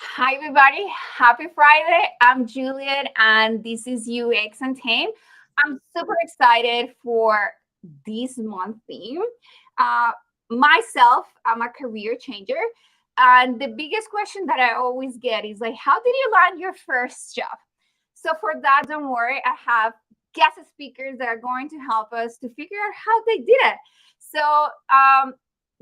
Hi, everybody. Happy Friday. I'm Juliet, and this is UX and Tame. I'm super excited for this month theme. Uh, I'm a career changer. And the biggest question that I always get is like, how did you land your first job? So for that, don't worry. I have guest speakers that are going to help us to figure out how they did it. So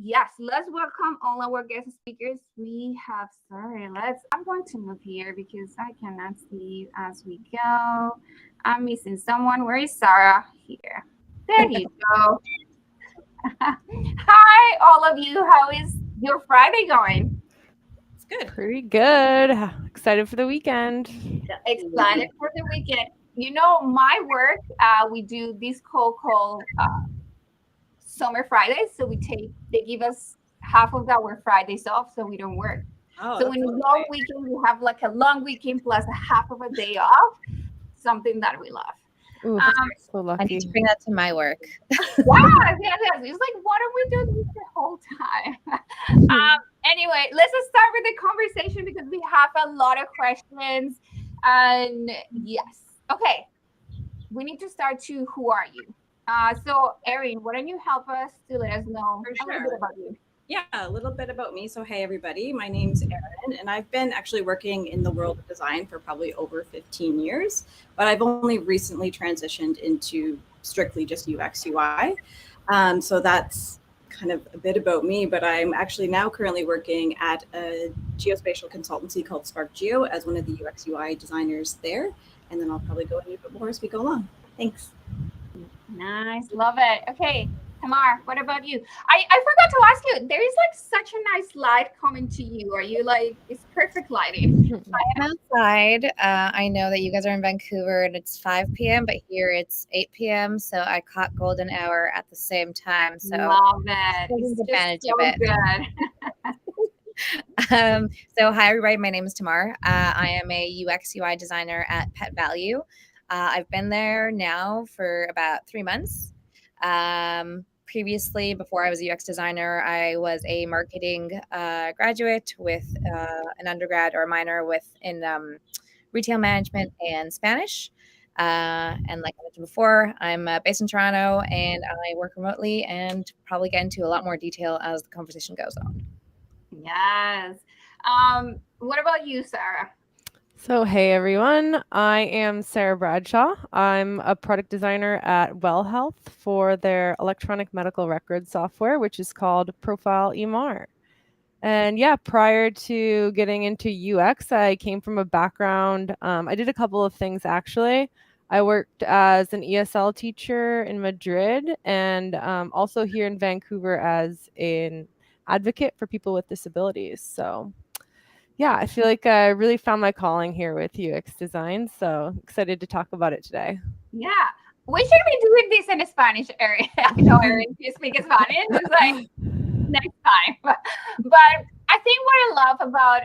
yes, let's welcome all our guest speakers. We have, sorry, I'm going to move here because I cannot see as we go. I'm missing someone. Where is Sarah? Here. There you go. Hi, all of you. How is your Friday going? It's good. Pretty good. Excited for the weekend. Excited for the weekend. My work, we do this called Summer Fridays. So they give us half of our Fridays off so we don't work. Oh, So in a long weekend, we have like a long weekend plus a half of a day off, something that we love. Ooh, so I lucky. need to bring that to my work. Yes. It's like, why don't we do this the whole time? Anyway, let's just start with the conversation because we have a lot of questions. And yes, okay, we need to start to who are you? So Erin, why don't you help us to let us know For a little sure. bit about you? Yeah, a little bit about me. So, hey, everybody. My name's Erin, and I've been actually working in the world of design for probably over 15 years, but I've only recently transitioned into strictly just UX UI. So that's kind of a bit about me, but I'm actually now currently working at a geospatial consultancy called Spark Geo as one of the UX UI designers there. And then I'll probably go into a bit more as we go along. Thanks. Nice, love it. Okay, Tamar, what about you? I forgot to ask you. There is like such a nice light coming to you. Are you like it's perfect lighting? I'm outside. I know that you guys are in Vancouver and it's 5 p.m., but here it's 8 p.m. So I caught golden hour at the same time. So Love it. taking It's just advantage so of it. good. So hi everybody, my name is Tamar. I am a UX UI designer at Pet Valu. I've been there now for about 3 months. Previously, before I was a UX designer, I was a marketing graduate with an undergrad or a minor in retail management and Spanish. And like I mentioned before, I'm based in Toronto and I work remotely and probably get into a lot more detail as the conversation goes on. Yes. What about you, Sarah? So, hey everyone, I am Sarah Bradshaw. I'm a product designer at Well Health for their electronic medical record software, which is called Profile EMR. And yeah, prior to getting into UX, I came from a background. I did a couple of things actually. I worked as an ESL teacher in Madrid and also here in Vancouver as an advocate for people with disabilities. So yeah, I feel like I really found my calling here with UX design. So excited to talk about it today. Yeah. We should be doing this in Spanish, Erin. I know Erin, you speak Spanish. It's like next time. But I think what I love about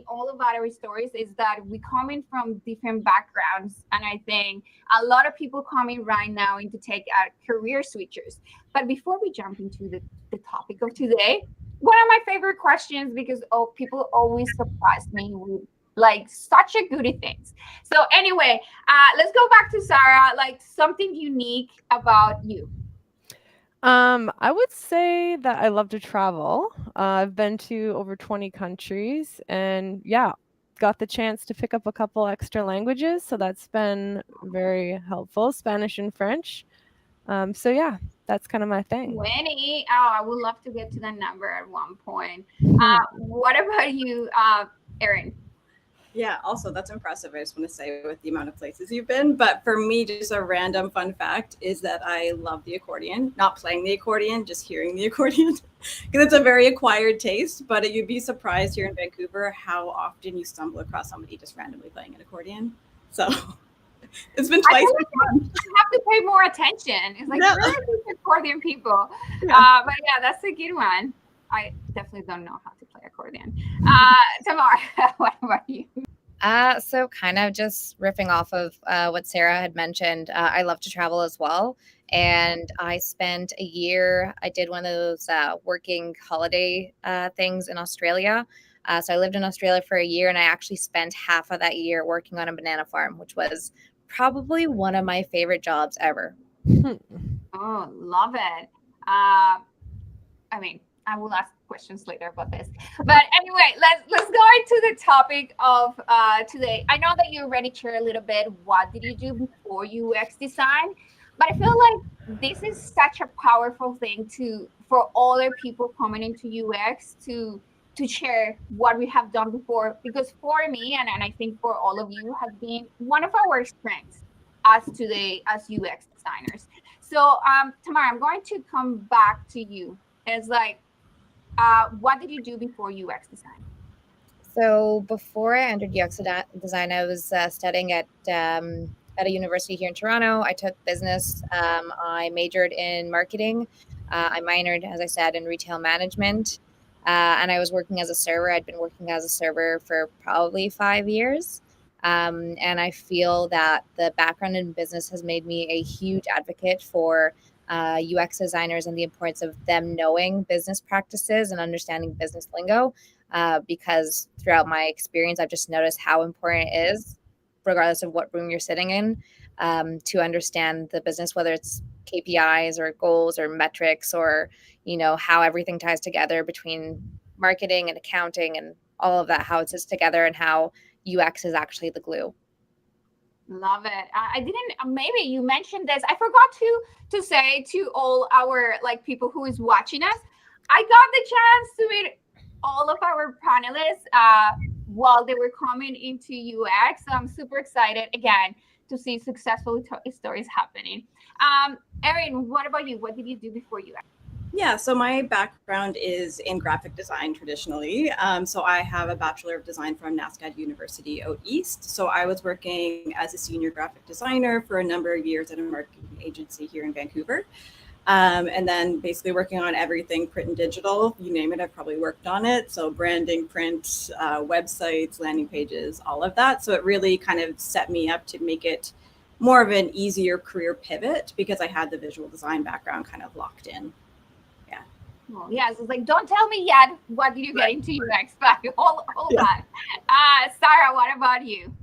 all about our stories is that we coming from different backgrounds, and I think a lot of people coming right now into take career switchers. But before we jump into the topic of today, one of my favorite questions because people always surprise me with like such a goody things. So anyway, let's go back to Sarah. Like something unique about you. I would say that I love to travel. I've been to over 20 countries and yeah, got the chance to pick up a couple extra languages. So that's been very helpful, Spanish and French. So yeah, that's kind of my thing. 20. Oh, I would love to get to that number at one point. What about you, Erin? Yeah, also that's impressive. I just want to say with the amount of places you've been. But for me, just a random fun fact is that I love the accordion, not playing the accordion, just hearing the accordion. Because it's a very acquired taste, but you'd be surprised here in Vancouver how often you stumble across somebody just randomly playing an accordion. So it's been I twice. feel like you have to pay more attention. It's like, Yeah. where are these accordion people? Yeah. But yeah, that's a good one. I definitely don't know how to play accordion. Tamar, what about you? So kind of just riffing off of what Sarah had mentioned, I love to travel as well. And I spent a year, I did one of those working holiday things in Australia. So I lived in Australia for a year, and I actually spent half of that year working on a banana farm, which was probably one of my favorite jobs ever. Oh, love it. I mean, I will ask questions later about this. But anyway, let's go into the topic of today. I know that you already shared a little bit. What did you do before UX design? But I feel like this is such a powerful thing to for other people coming into UX to share what we have done before. Because for me, and I think for all of you, has been one of our strengths as today as UX designers. So, Tamara, I'm going to come back to you. It's like, what did you do before UX design? So before I entered UX design, I was studying at a university here in Toronto. I took business. I majored in marketing. I minored, as I said, in retail management. And I was working as a server. I'd been working as a server for probably 5 years. And I feel that the background in business has made me a huge advocate for UX designers and the importance of them knowing business practices and understanding business lingo. Because throughout my experience, I've just noticed how important it is, regardless of what room you're sitting in, to understand the business, whether it's KPIs or goals or metrics or, how everything ties together between marketing and accounting and all of that, how it sits together and how UX is actually the glue. Love it. I didn't. Maybe you mentioned this. I forgot to say to all our like people who is watching us. I got the chance to meet all of our panelists while they were coming into UX. So I'm super excited again to see successful stories happening. Erin, what about you? What did you do before UX? Yeah, so my background is in graphic design traditionally. So I have a Bachelor of Design from NASCAD University out east. So I was working as a senior graphic designer for a number of years at a marketing agency here in Vancouver. And then basically working on everything print and digital, you name it, I've probably worked on it. So branding, print, websites, landing pages, all of that. So it really kind of set me up to make it more of an easier career pivot because I had the visual design background kind of locked in. Well, yes, it's like, don't tell me yet. What did you get into UX? But hold on. Sarah, what about you?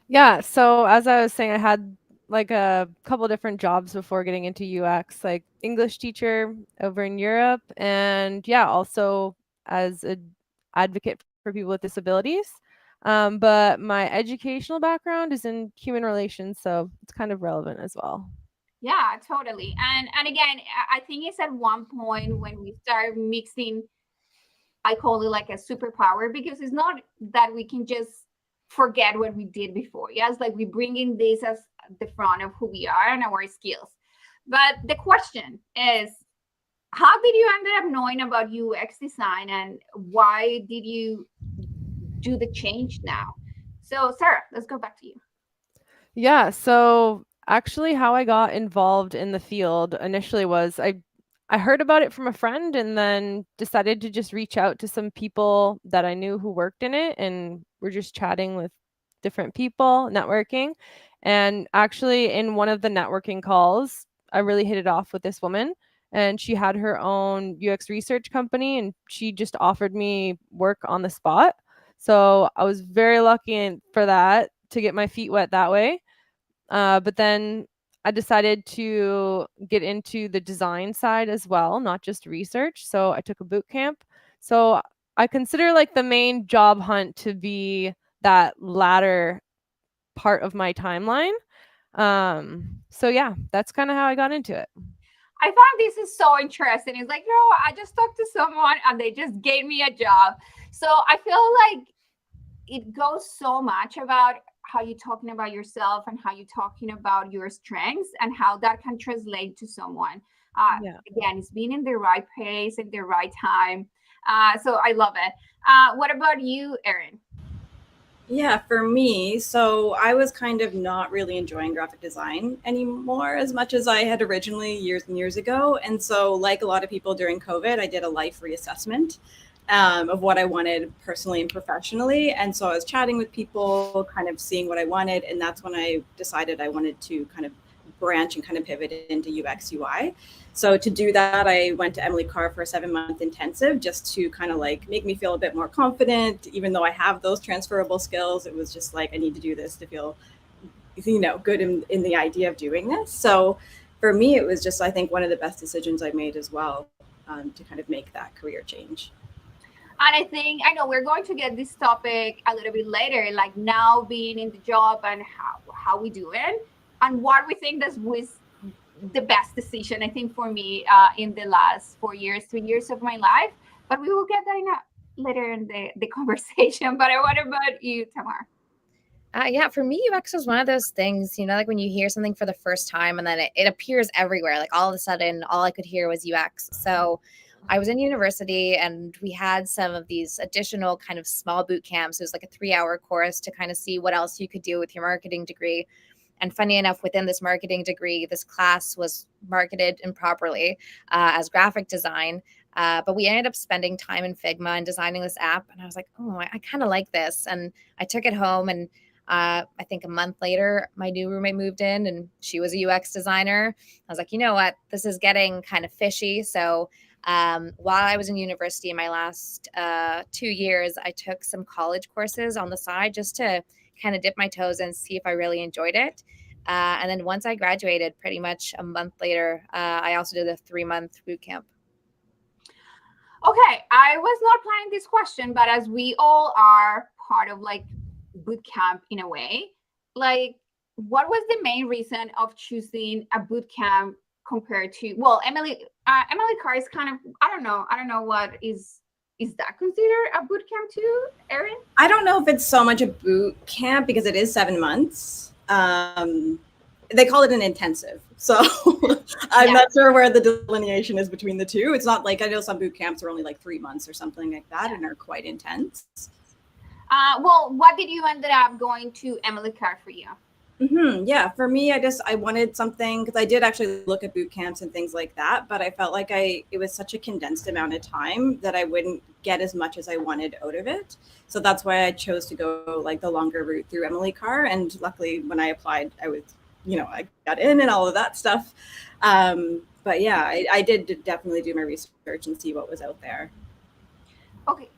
Yeah, so as I was saying, I had like a couple different jobs before getting into UX, like English teacher over in Europe, and yeah, also as an advocate for people with disabilities. But my educational background is in human relations, so it's kind of relevant as well. Yeah, totally. And again, I think it's at one point when we start mixing, I call it like a superpower because it's not that we can just forget what we did before. Yes, like we bring in this as the front of who we are and our skills. But the question is, how did you end up knowing about UX design and why did you do the change now? So Sarah, let's go back to you. Yeah, so actually how I got involved in the field initially was I heard about it from a friend and then decided to just reach out to some people that I knew who worked in it, and we're just chatting with different people, networking. And actually in one of the networking calls, I really hit it off with this woman, and she had her own UX research company and she just offered me work on the spot. So I was very lucky for that, to get my feet wet that way. But then I decided to get into the design side as well, not just research. So I took a boot camp. So I consider like the main job hunt to be that latter part of my timeline. So yeah, that's kind of how I got into it. I found this is so interesting. It's like, I just talked to someone and they just gave me a job. So I feel like it goes so much about how you're talking about yourself and how you're talking about your strengths and how that can translate to someone. Again, it's being in the right place at the right time. So I love it. What about you, Erin? Yeah, for me, so I was kind of not really enjoying graphic design anymore as much as I had originally years and years ago. And so, like a lot of people during COVID, I did a life reassessment. of what I wanted personally and professionally. And so I was chatting with people, kind of seeing what I wanted. And that's when I decided I wanted to kind of branch and kind of pivot into UX UI. So to do that, I went to Emily Carr for a 7-month intensive just to kind of like make me feel a bit more confident. Even though I have those transferable skills, it was just like, I need to do this to feel, good in the idea of doing this. So for me, it was just, I think, one of the best decisions I made as well, to kind of make that career change. And I know we're going to get this topic a little bit later, like now being in the job and how we do it and what we think that was the best decision, I think, for me in the last 3 years of my life. But we will get that later in the conversation. But what about you, Tamar? Yeah, for me, UX was one of those things, like when you hear something for the first time and then it appears everywhere. Like all of a sudden, all I could hear was UX. So I was in university and we had some of these additional kind of small boot camps. It was like a 3-hour course to kind of see what else you could do with your marketing degree. And funny enough, within this marketing degree, this class was marketed improperly as graphic design. But we ended up spending time in Figma and designing this app. And I was like, oh, I kind of like this. And I took it home and I think a month later, my new roommate moved in and she was a UX designer. I was like, you know what, this is getting kind of fishy. So while I was in university in my last 2 years, I took some college courses on the side just to kind of dip my toes and see if I really enjoyed it. And then once I graduated, pretty much a month later, I also did a 3-month boot camp. Okay, I was not planning this question, but as we all are part of like boot camp in a way, like what was the main reason of choosing a boot camp compared to, well, Emily Carr is kind of, I don't know what is that considered a boot camp too, Erin? I don't know if it's so much a boot camp because it is 7 months. They call it an intensive. So I'm not sure where the delineation is between the two. It's not like, I know some boot camps are only like 3 months or something like that and are quite intense. Well, what did you ended up going to Emily Carr for you? Yeah, for me, I wanted something, because I did actually look at boot camps and things like that, but I felt like it was such a condensed amount of time that I wouldn't get as much as I wanted out of it. So that's why I chose to go like the longer route through Emily Carr. And luckily when I applied, I got in and all of that stuff. But yeah, I did definitely do my research and see what was out there. Okay,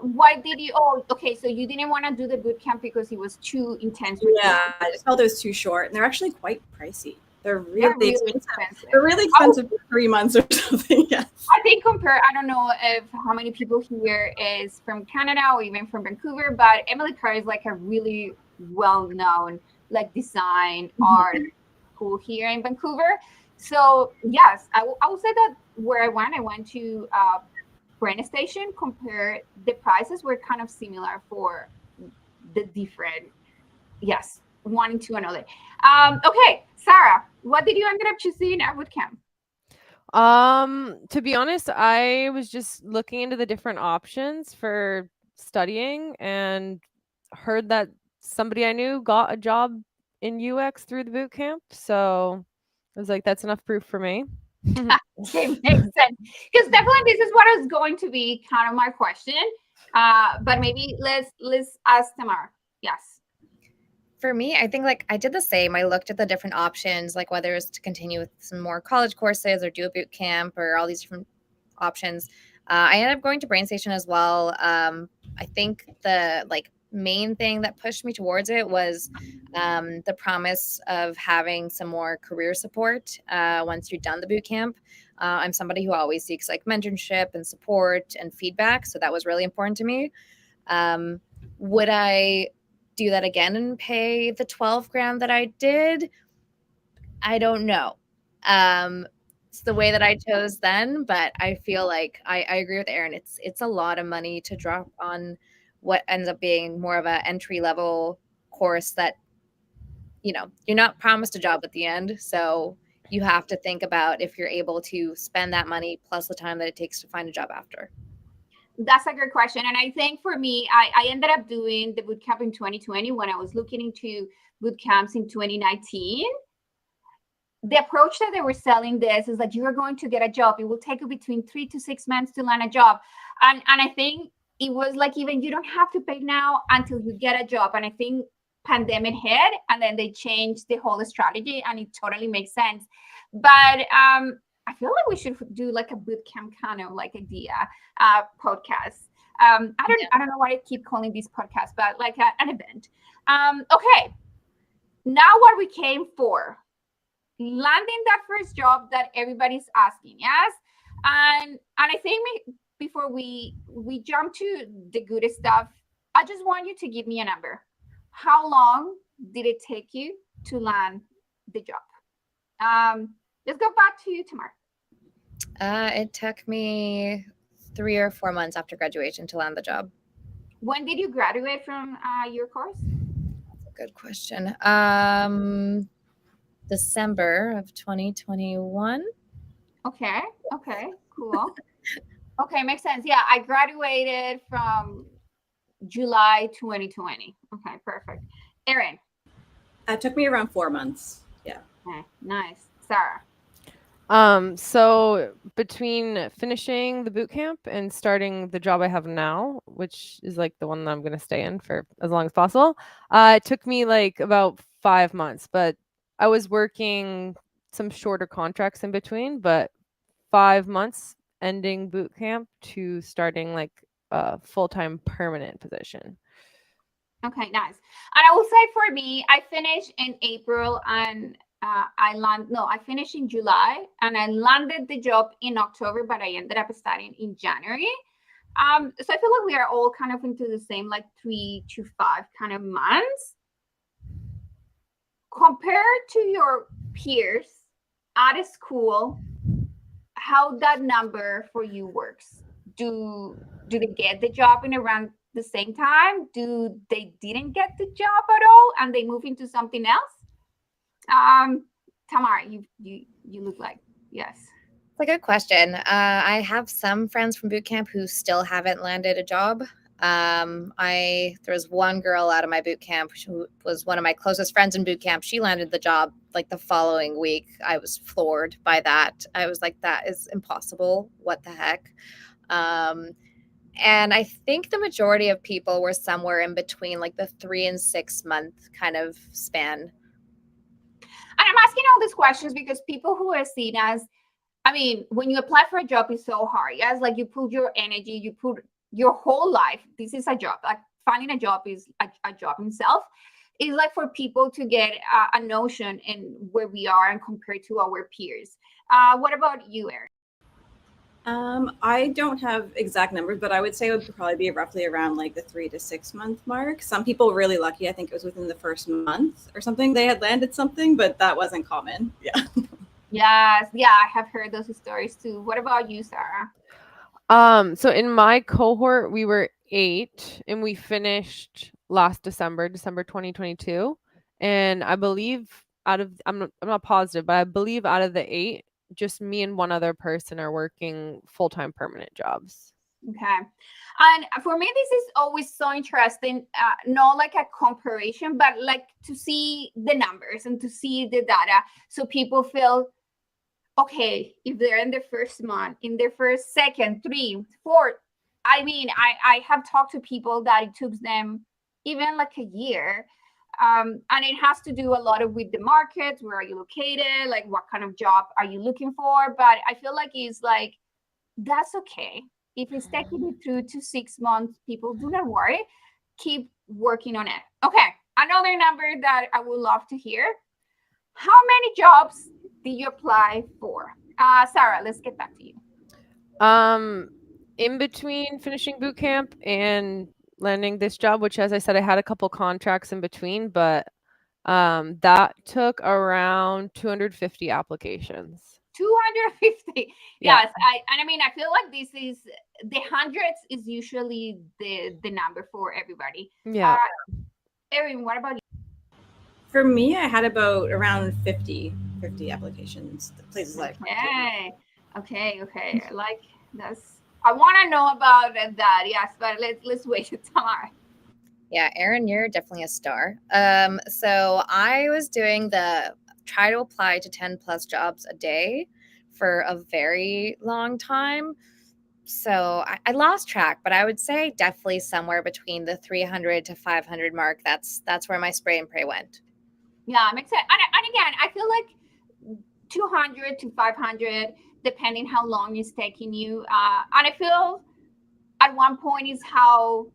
why did you? Oh, okay. So you didn't want to do the boot camp because it was too intense. Yeah, I just felt it was too short, and they're actually quite pricey. They're really expensive. They're really expensive for 3 months or something. Yes. I think I don't know if how many people here is from Canada or even from Vancouver, but Emily Carr is like a really well-known like design art school here in Vancouver. So yes, I will say that where I went to Brent Station. Compare the prices were kind of similar for the different, yes, one into another. Okay, Sarah, what did you end up choosing at boot camp? To be honest, I was just looking into the different options for studying and heard that somebody I knew got a job in UX through the boot camp. So I was like, that's enough proof for me. Okay, makes sense. Because definitely this is what is going to be kind of my question. But maybe let's ask Tamar. Yes. For me, I think like I did the same. I looked at the different options, like whether it's to continue with some more college courses or do a boot camp or all these different options. I ended up going to Brain Station as well. I think the main thing that pushed me towards it was the promise of having some more career support once you're done the boot camp. I'm somebody who always seeks like mentorship and support and feedback, so that was really important to me. Would I do that again and pay the 12 grand that I did? I don't know. It's the way that I chose then, but I feel like I agree with Erin. It's a lot of money to drop on what ends up being more of an entry level course that, you're not promised a job at the end. So you have to think about if you're able to spend that money plus the time that it takes to find a job after. That's a good question. And I think for me, I ended up doing the boot camp in 2020 when I was looking into boot camps in 2019. the approach that they were selling this is that you are going to get a job. It will take you between 3 to 6 months to land a job. And I think it was like, even you don't have to pay now until you get a job. And I think pandemic hit and then they changed the whole strategy and it totally makes sense. But I feel like we should do like a boot camp kind of like idea podcast. I don't know why I keep calling these podcasts, but like an event. Okay. Now what we came for, landing that first job that everybody's asking, yes? And I think before we jump to the good stuff, I just want you to give me a number. How long did it take you to land the job? Let's go back to you, Tamar. It took me 3 or 4 months after graduation to land the job. When did you graduate from your course? That's a good question. December of 2021. Okay, cool. Okay, makes sense. Yeah, I graduated from July 2020. Okay, perfect. Erin. It took me around 4 months. Yeah. Okay, nice. Sarah. So between finishing the boot camp and starting the job I have now, which is like the one that I'm going to stay in for as long as possible, it took me like about 5 months, but I was working some shorter contracts in between, but 5 months ending boot camp to starting like a full-time permanent position. Okay, nice. And I will say for me, I finished in April and I finished in July and I landed the job in October, but I ended up starting in January. So I feel like we are all kind of into the same like 3 to 5 kind of months. Compared to your peers at a school, how that number for you works? Do they get the job in around the same time? Do they didn't get the job at all and they move into something else? Tamar, you look like yes. It's a good question. I have some friends from boot camp who still haven't landed a job. There was one girl out of my boot camp who was one of my closest friends in boot camp. She landed the job like the following week. I was floored by that. I was like, that is impossible. What the heck? And I think the majority of people were somewhere in between like the 3 and 6 month kind of span. And I'm asking all these questions because people who are seen as, I mean, when you apply for a job, it's so hard. Yes, like you put your energy, you put your whole life. This is a job. Like finding a job is a job itself. It's like for people to get a notion in where we are and compared to our peers. What about you, Erin? I don't have exact numbers, but I would say it would probably be roughly around like the 3 to 6 month mark. Some people were really lucky. I think it was within the first month or something they had landed something, but that wasn't common. Yeah. Yes, yeah, I have heard those stories too. What about you, Sarah? So in my cohort, we were 8 and we finished last December 2022. And I believe I'm not positive, but I believe out of the 8, just me and one other person are working full-time permanent jobs. Okay. And for me, this is always so interesting, not like a comparison, but like to see the numbers and to see the data. So people feel, okay, if they're in their first month, in their first, second, 3, 4, I mean, I have talked to people that it took them even like a year. And it has to do a lot with the market. Where are you located? Like what kind of job are you looking for? But I feel like it's like, that's okay. If it's taking you 3 to 6 months, people do not worry. Keep working on it. Okay. Another number that I would love to hear. How many jobs did you apply for? Sarah, let's get back to you. In between finishing boot camp and landing this job, which as I said, I had a couple contracts in between, but that took around 250 applications. 250. Yeah. Yes. I mean, I feel like this is the hundreds is usually the number for everybody. Yeah. Erin, what about you? For me, I had about around 50 applications. Places like Okay. Like that's. I want to know about that. Yes, but let's wait till tomorrow. Yeah, Erin, you're definitely a star. So I was doing the try to apply to 10 plus jobs a day for a very long time. So I lost track, but I would say definitely somewhere between the 300 to 500 mark. That's where my spray and pray went. Yeah, makes sense. And again, I feel like 200 to 500, depending how long it's taking you. And I feel at one point is how,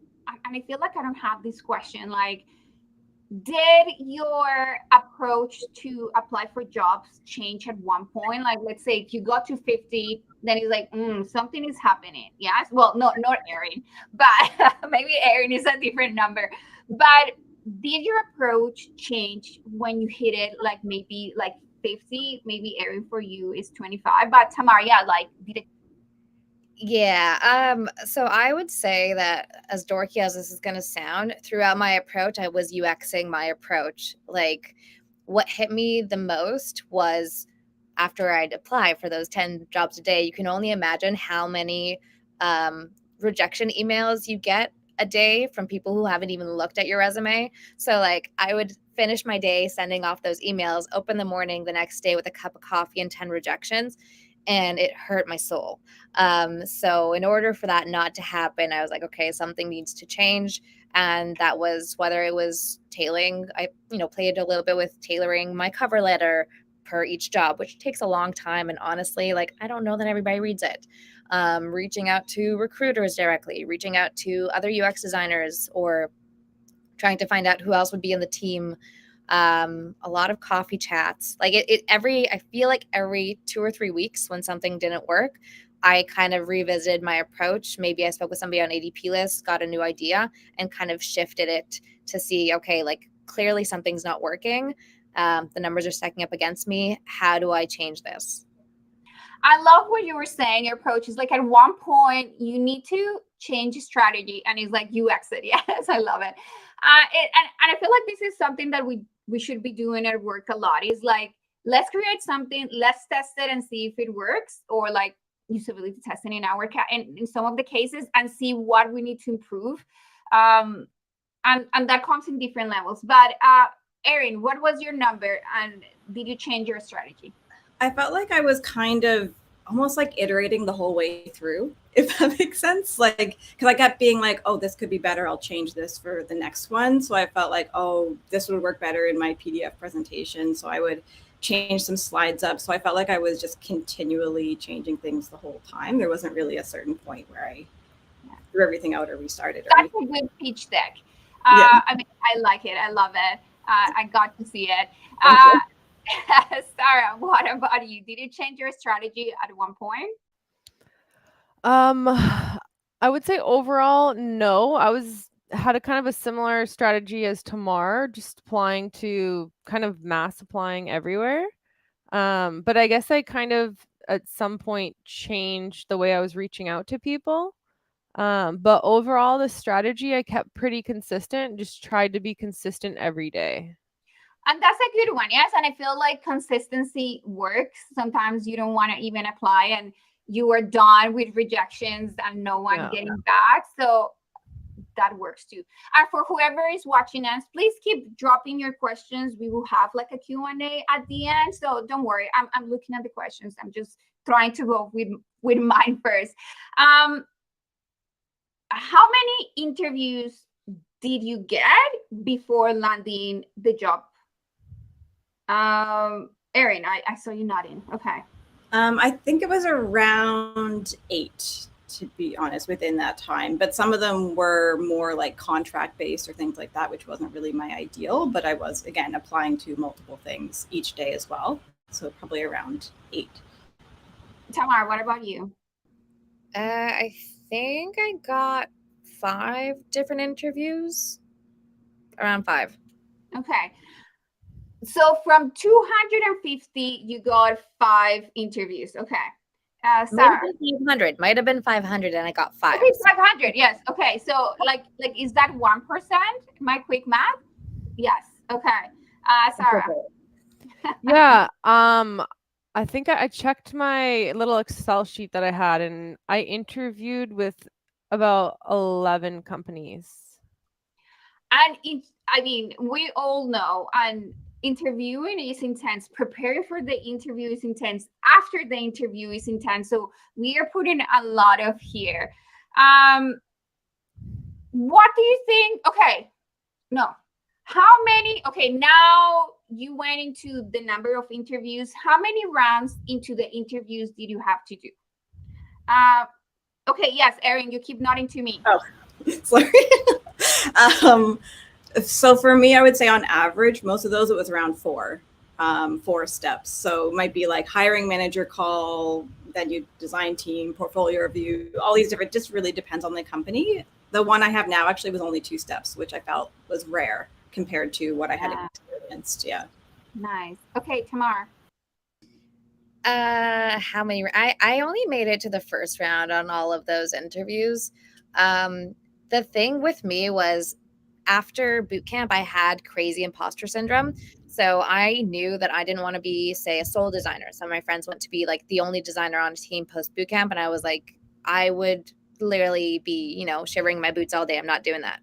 and I feel like I don't have this question, like, did your approach to apply for jobs change at one point? Like, let's say if you got to 50, then it's like, something is happening. Yes. Well, no, not Erin, but maybe Erin is a different number. But did your approach change when you hit it, like maybe like 50? Maybe Erin for you is 25, but Tamar, yeah, like, did it? Yeah. So I would say that, as dorky as this is going to sound, throughout my approach, I was UXing my approach. Like, what hit me the most was after I'd apply for those 10 jobs a day, you can only imagine how many rejection emails you get a day from people who haven't even looked at your resume. So, like, I would finish my day sending off those emails, open the morning the next day with a cup of coffee and 10 rejections, and it hurt my soul. So in order for that not to happen, I was like, okay, something needs to change. And that was whether it was tailoring. I, played a little bit with tailoring my cover letter per each job, which takes a long time. And honestly, like, I don't know that everybody reads it. Reaching out to recruiters directly, reaching out to other UX designers, or trying to find out who else would be in the team. A lot of coffee chats. Like I feel like every 2 or 3 weeks when something didn't work, I kind of revisited my approach. Maybe I spoke with somebody on ADP list, got a new idea, and kind of shifted it to see, okay, like, clearly something's not working. The numbers are stacking up against me. How do I change this? I love what you were saying. Your approach is like, at one point you need to change strategy, and it's like you exit. Yes, I love it. And I feel like this is something that we should be doing at work a lot. Is like, let's create something, let's test it and see if it works, or like usability testing in our in some of the cases, and see what we need to improve. And that comes in different levels. But Erin, what was your number, and did you change your strategy? I felt like I was kind of almost like iterating the whole way through, if that makes sense. Like, because I kept being like, oh, this could be better. I'll change this for the next one. So I felt like, oh, this would work better in my PDF presentation. So I would change some slides up. So I felt like I was just continually changing things the whole time. There wasn't really a certain point where I threw everything out or restarted. That's a good pitch deck. I mean, I like it. I love it. I got to see it. Sarah, what about you? Did you change your strategy at one point? I would say overall, no. Had a kind of a similar strategy as Tamar, just applying to kind of mass applying everywhere. But I guess I kind of at some point changed the way I was reaching out to people. But overall, the strategy I kept pretty consistent, just tried to be consistent every day. And that's a good one. Yes. And I feel like consistency works. Sometimes you don't want to even apply, and you are done with rejections and no one getting back. So that works too. And for whoever is watching us, please keep dropping your questions. We will have like a Q&A at the end. So don't worry. I'm looking at the questions. I'm just trying to go with mine first. How many interviews did you get before landing the job? Erin, I saw you nodding. Okay. I think it was around 8, to be honest, within that time. But some of them were more like contract based or things like that, which wasn't really my ideal. But I was, again, applying to multiple things each day as well. So probably around 8. Tamar, what about you? I think I got 5 different interviews. Around 5. Okay. So from 250, you got 5 interviews. Okay. Sarah. Might have been 500, and I got 5. Okay, 500. Yes. Okay. So like is that 1%? My quick math. Yes. Okay. Sarah. Yeah. I think I checked my little Excel sheet that I had, and I interviewed with about 11 companies. And I mean, we all know, and interviewing is intense. Preparing for the interview is intense. After the interview is intense. So we are putting a lot of here. What do you think? Okay, no. How many? Okay, now you went into the number of interviews. How many rounds into the interviews did you have to do? Okay, yes, Erin, you keep nodding to me. Oh, sorry. So for me, I would say on average, most of those, it was around four steps. So it might be like hiring manager call, then you design team, portfolio review, all these different, just really depends on the company. The one I have now actually was only 2 steps, which I felt was rare compared to what I had experienced. Yeah. Nice. Okay, Tamar. How many? I only made it to the first round on all of those interviews. The thing with me was after boot camp, I had crazy imposter syndrome. So I knew that I didn't want to be, say, a sole designer. Some of my friends went to be like the only designer on a team post boot camp. And I was like, I would literally be, shivering my boots all day. I'm not doing that.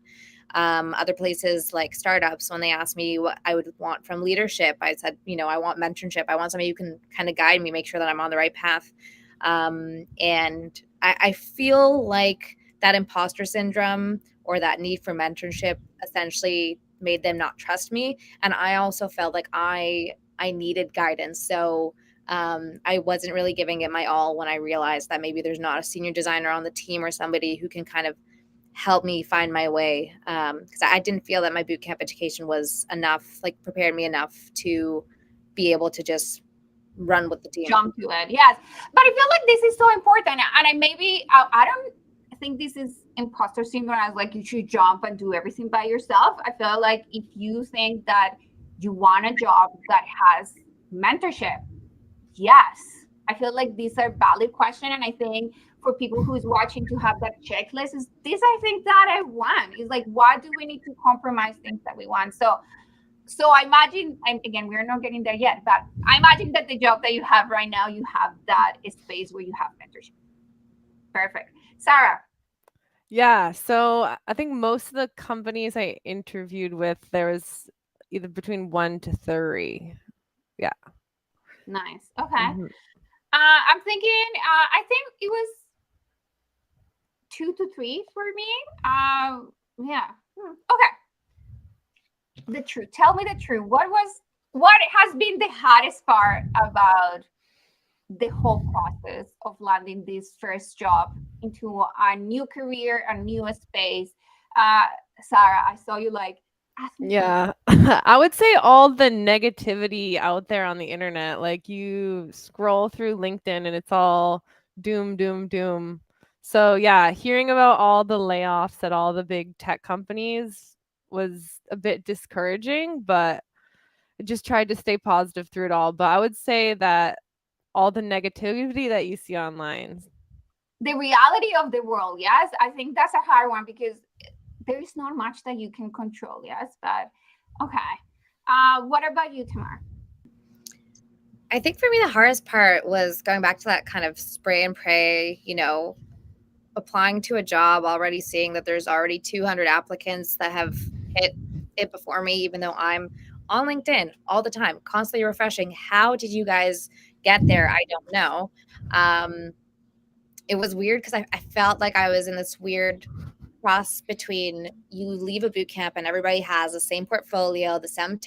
Other places like startups, when they asked me what I would want from leadership, I said, I want mentorship. I want somebody who can kind of guide me, make sure that I'm on the right path. And I feel like that imposter syndrome or that need for mentorship essentially made them not trust me. And I also felt like I needed guidance. So I wasn't really giving it my all when I realized that maybe there's not a senior designer on the team or somebody who can kind of help me find my way. Because I didn't feel that my bootcamp education was enough, like prepared me enough to be able to just run with the team. Jump to it, yes. But I feel like this is so important. And I don't think this is imposter syndrome as like you should jump and do everything by yourself. I feel like if you think that you want a job that has mentorship, yes. I feel like these are valid questions. And I think for people who's watching to have that checklist is this, I think that I want is like, why do we need to compromise things that we want? So I imagine, and again, we're not getting there yet, but I imagine that the job that you have right now, you have that space where you have mentorship. Perfect. Sarah. Yeah. So I think most of the companies I interviewed with, there was either between 1 to 3. Yeah. Nice. Okay. Mm-hmm. I'm thinking, I think it was 2 to 3 for me. Yeah. Okay. The truth. Tell me the truth. What has been the hardest part about the whole process of landing this first job into a new career, a new space? Sarah, I saw you like. Yeah, I would say all the negativity out there on the internet, like you scroll through LinkedIn and it's all doom, doom, doom. So yeah, hearing about all the layoffs at all the big tech companies was a bit discouraging, but I just tried to stay positive through it all. But I would say that all the negativity that you see online. The reality of the world, yes. I think that's a hard one because there is not much that you can control, yes. But okay. What about you, Tamar? I think for me, the hardest part was going back to that kind of spray and pray, applying to a job, already seeing that there's already 200 applicants that have hit it before me, even though I'm on LinkedIn all the time, constantly refreshing. How did you guys get there? I don't know. It was weird because I felt like I was in this weird cross between you leave a boot camp and everybody has the same portfolio, the same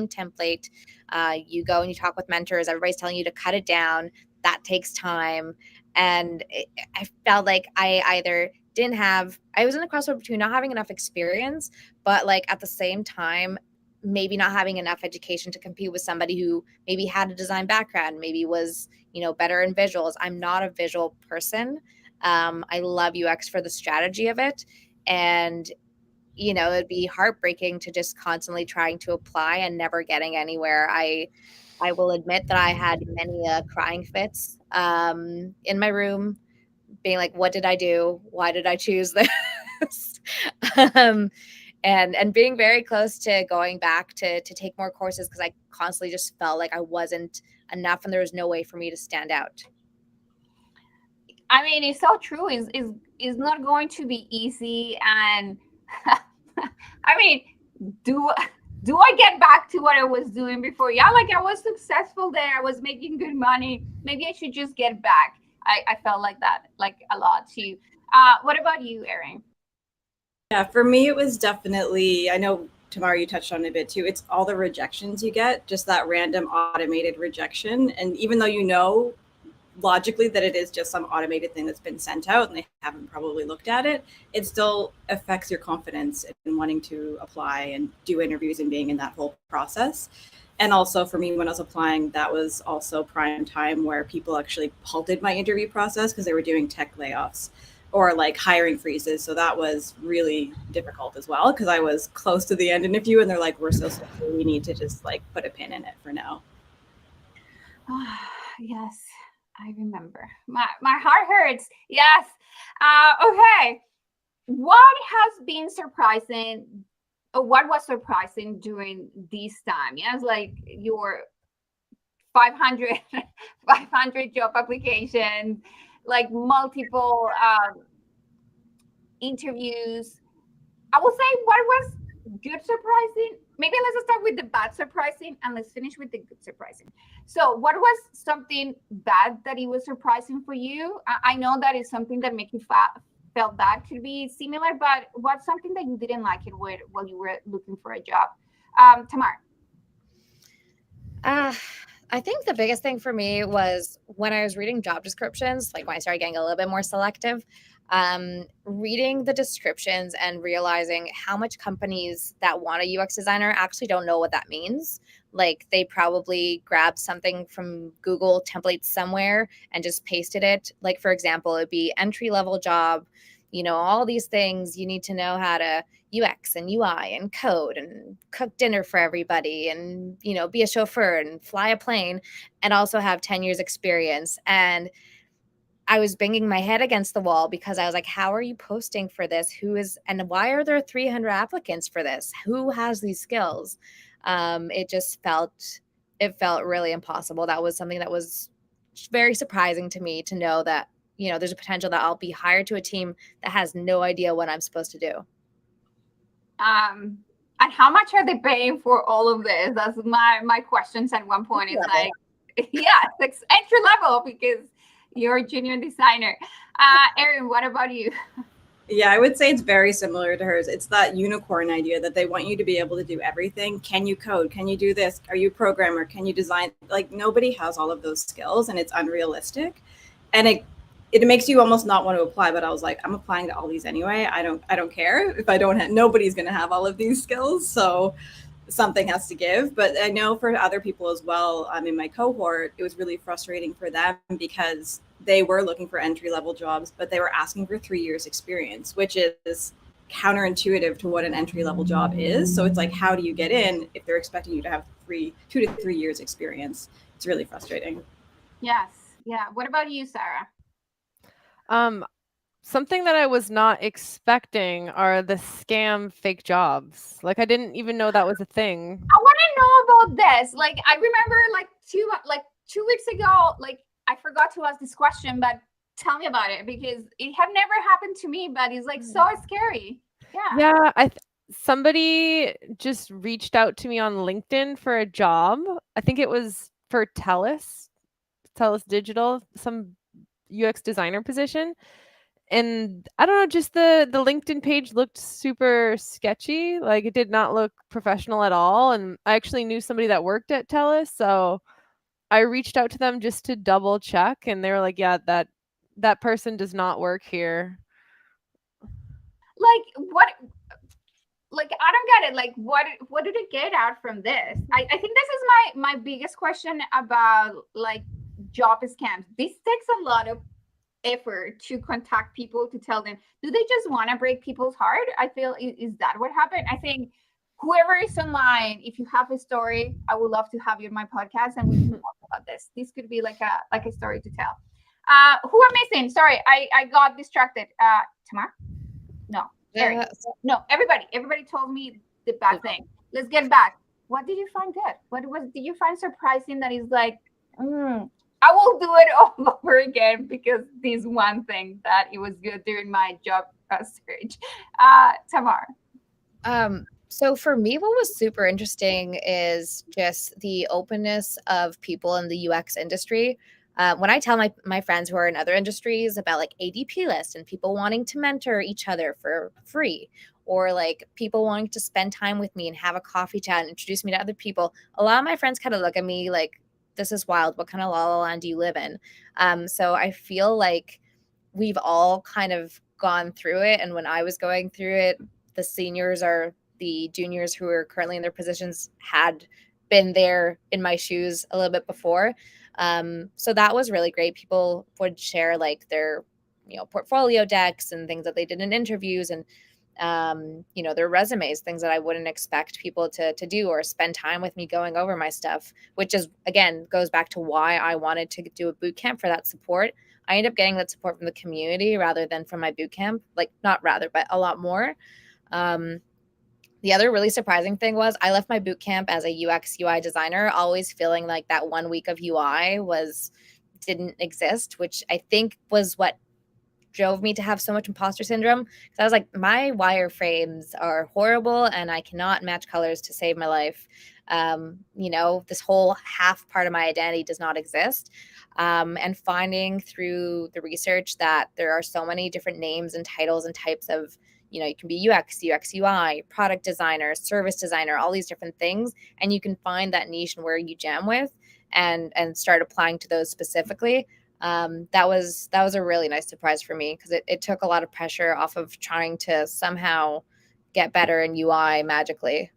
template. You go and you talk with mentors. Everybody's telling you to cut it down. That takes time. And I felt like I was in a crossroad between not having enough experience, but like at the same time, maybe not having enough education to compete with somebody who maybe had a design background, maybe was, better in visuals. I'm not a visual person. I love UX for the strategy of it. And, it'd be heartbreaking to just constantly trying to apply and never getting anywhere. I will admit that I had many crying fits in my room, being like, what did I do? Why did I choose this? And being very close to going back to take more courses because I constantly just felt like I wasn't enough and there was no way for me to stand out. I mean, it's so true. It's not going to be easy. And I mean, do I get back to what I was doing before? Yeah, like I was successful there. I was making good money. Maybe I should just get back. I felt like that, like a lot too. What about you, Erin? Yeah, for me, it was definitely, I know, Tamar, you touched on it a bit too. It's all the rejections you get, just that random automated rejection. And even though you know logically that it is just some automated thing that's been sent out and they haven't probably looked at it, it still affects your confidence in wanting to apply and do interviews and being in that whole process. And also for me, when I was applying, that was also prime time where people actually halted my interview process because they were doing tech layoffs or like hiring freezes. So that was really difficult as well because I was close to the end interview and they're like, we're so sorry, we need to just like put a pin in it for now. Yes, I remember. My heart hurts. Yes. Okay. What has been surprising, or what was surprising during this time? Yes, like your 500, 500 job applications, like multiple interviews. I will say what was good surprising. Maybe let's start with the bad surprising and let's finish with the good surprising. So, what was something bad that it was surprising for you? I know that is something that make you felt that could be similar, but what's something that you didn't like it with while you were looking for a job? Tamar. I think the biggest thing for me was when I was reading job descriptions, like when I started getting a little bit more selective, reading the descriptions and realizing how much companies that want a UX designer actually don't know what that means. Like they probably grabbed something from Google templates somewhere and just pasted it. Like, for example, it'd be entry level job, all these things you need to know how to UX and UI and code and cook dinner for everybody and, be a chauffeur and fly a plane and also have 10 years experience. And I was banging my head against the wall because I was like, how are you posting for this? And why are there 300 applicants for this? Who has these skills? It felt really impossible. That was something that was very surprising to me to know that, there's a potential that I'll be hired to a team that has no idea what I'm supposed to do. And how much are they paying for all of this? That's my questions at one point. It's like, yeah, it's entry level because you're a junior designer. Erin, what about you? Yeah, I would say it's very similar to hers. It's that unicorn idea that they want you to be able to do everything. Can you code? Can you do this? Are you a programmer? Can you design? Like nobody has all of those skills and it's unrealistic. And it makes you almost not want to apply, but I was like, I'm applying to all these anyway. I don't care if I don't have, nobody's going to have all of these skills. So something has to give. But I know for other people as well, in my cohort, it was really frustrating for them because they were looking for entry level jobs, but they were asking for 3 years experience, which is counterintuitive to what an entry level job is. So it's like, how do you get in if they're expecting you to have 2 to 3 years experience? It's really frustrating. Yes. Yeah. What about you, Sarah? Something that I was not expecting are the scam fake jobs. Like I didn't even know that was a thing. I want to know about this. Like I remember like 2 weeks ago, like I forgot to ask this question, but tell me about it because it had never happened to me, but it's like so scary. Yeah. Yeah, somebody just reached out to me on LinkedIn for a job. I think it was for TELUS Digital, some UX designer position. And I don't know, just the LinkedIn page looked super sketchy. Like it did not look professional at all. And I actually knew somebody that worked at TELUS, so I reached out to them just to double check, and they were like, "Yeah, that person does not work here." Like what? Like I don't get it. Like what did it get out from this? I think this is my biggest question about like job scams. This takes a lot of effort to contact people to tell them, do they just want to break people's heart? I feel is that what happened? I think whoever is online, if you have a story, I would love to have you in my podcast and we can talk about this. This could be like a story to tell. Who am I missing? Sorry, I got distracted. Tamar? No. No, everybody told me the bad thing. Let's get back. What did you find good? Did you find surprising that is like, I will do it all over again because this one thing that it was good during my job search. Tamar. So for me, what was super interesting is just the openness of people in the UX industry. When I tell my friends who are in other industries about like ADP list and people wanting to mentor each other for free, or like people wanting to spend time with me and have a coffee chat and introduce me to other people, a lot of my friends kind of look at me like, this is wild. What kind of la la land do you live in? So I feel like we've all kind of gone through it. And when I was going through it, the seniors or the juniors who are currently in their positions had been there in my shoes a little bit before. So that was really great. People would share like their, portfolio decks and things that they did in interviews and, their resumes, things that I wouldn't expect people to do or spend time with me going over my stuff, which is, again, goes back to why I wanted to do a boot camp for that support. I ended up getting that support from the community rather than from my boot camp, like not rather, but a lot more. The other really surprising thing was I left my boot camp as a UX UI designer, always feeling like that 1 week of UI didn't exist, which I think was what drove me to have so much imposter syndrome. Because I was like, my wireframes are horrible and I cannot match colors to save my life. This whole half part of my identity does not exist. And finding through the research that there are so many different names and titles and types of, you can be UX, UX UI, product designer, service designer, all these different things. And you can find that niche and where you jam with and start applying to those specifically. That was a really nice surprise for me because it took a lot of pressure off of trying to somehow get better in UI magically.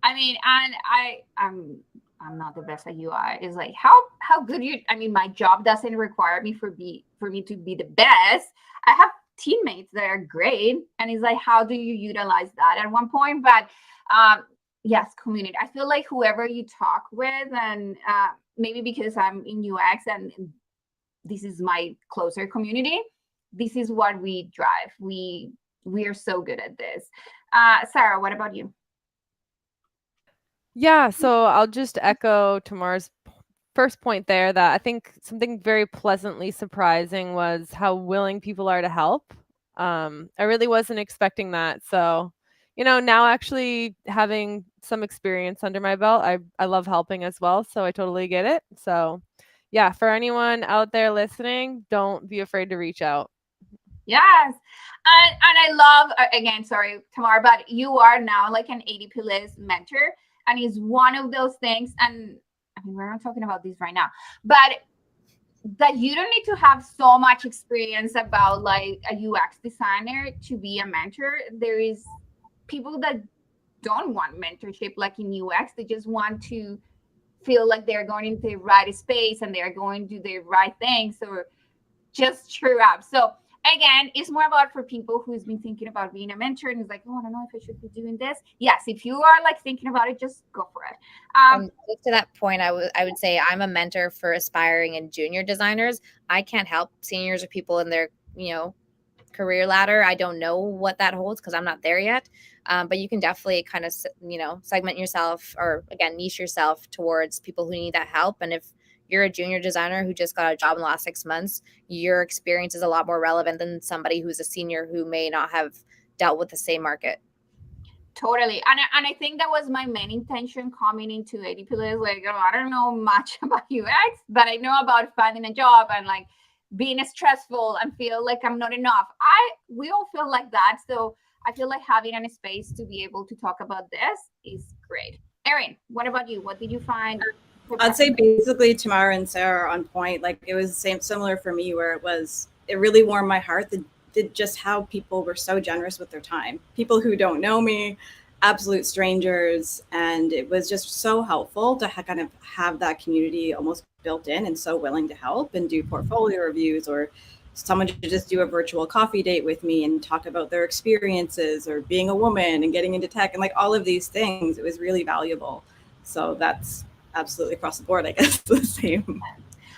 I mean, and I'm not the best at UI. It's like how good you. I mean, my job doesn't require me for me to be the best. I have teammates that are great, and it's like, how do you utilize that at one point? But yes, community. I feel like whoever you talk with, and maybe because I'm in UX and this is my closer community, this is what we drive. We are so good at this. Sarah, what about you? Yeah, so I'll just echo Tamar's first point there that I think something very pleasantly surprising was how willing people are to help. I really wasn't expecting that. So, now actually having some experience under my belt, I love helping as well. So I totally get it. So yeah, for anyone out there listening, don't be afraid to reach out. Yes. And I love, again, sorry, Tamar, but you are now like an ADP list mentor. And it's one of those things. And I mean, we're not talking about this right now, but that you don't need to have so much experience about like a UX designer to be a mentor. There is people that don't want mentorship like in UX. They just want to feel like they're going into the right space and they're going to do the right things or just true up. So again, it's more about for people who's been thinking about being a mentor and is like, oh, I don't know if I should be doing this. Yes, if you are like thinking about it, just go for it. And to that point, I would say I'm a mentor for aspiring and junior designers. I can't help seniors or people in their, career ladder. I don't know what that holds because I'm not there yet. But you can definitely kind of, segment yourself or again, niche yourself towards people who need that help. And if you're a junior designer who just got a job in the last 6 months, your experience is a lot more relevant than somebody who's a senior who may not have dealt with the same market. Totally. And I think that was my main intention coming into ADP list. Like, I don't know much about UX, but I know about finding a job and like being stressful and feel like I'm not enough. We all feel like that. So I feel like having a space to be able to talk about this is great. Erin, what about you? What did you find? I'd say basically Tamar and Sarah are on point. Like it was similar for me where it really warmed my heart that just how people were so generous with their time. People who don't know me, absolute strangers. And it was just so helpful to kind of have that community almost built in and so willing to help and do portfolio reviews or someone to just do a virtual coffee date with me and talk about their experiences or being a woman and getting into tech and like all of these things. It was really valuable. So that's absolutely across the board, I guess, the same.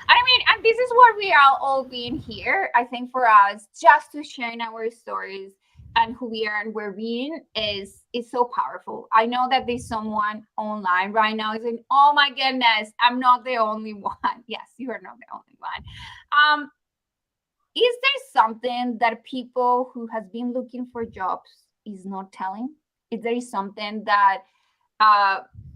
I mean, and this is what we are all being here. I think for us, just to share our stories and who we are and where we're is so powerful. I know that there's someone online right now is saying, oh my goodness, I'm not the only one. Yes, you are not the only one. Is there something that people who has been looking for jobs is not telling? if there is something that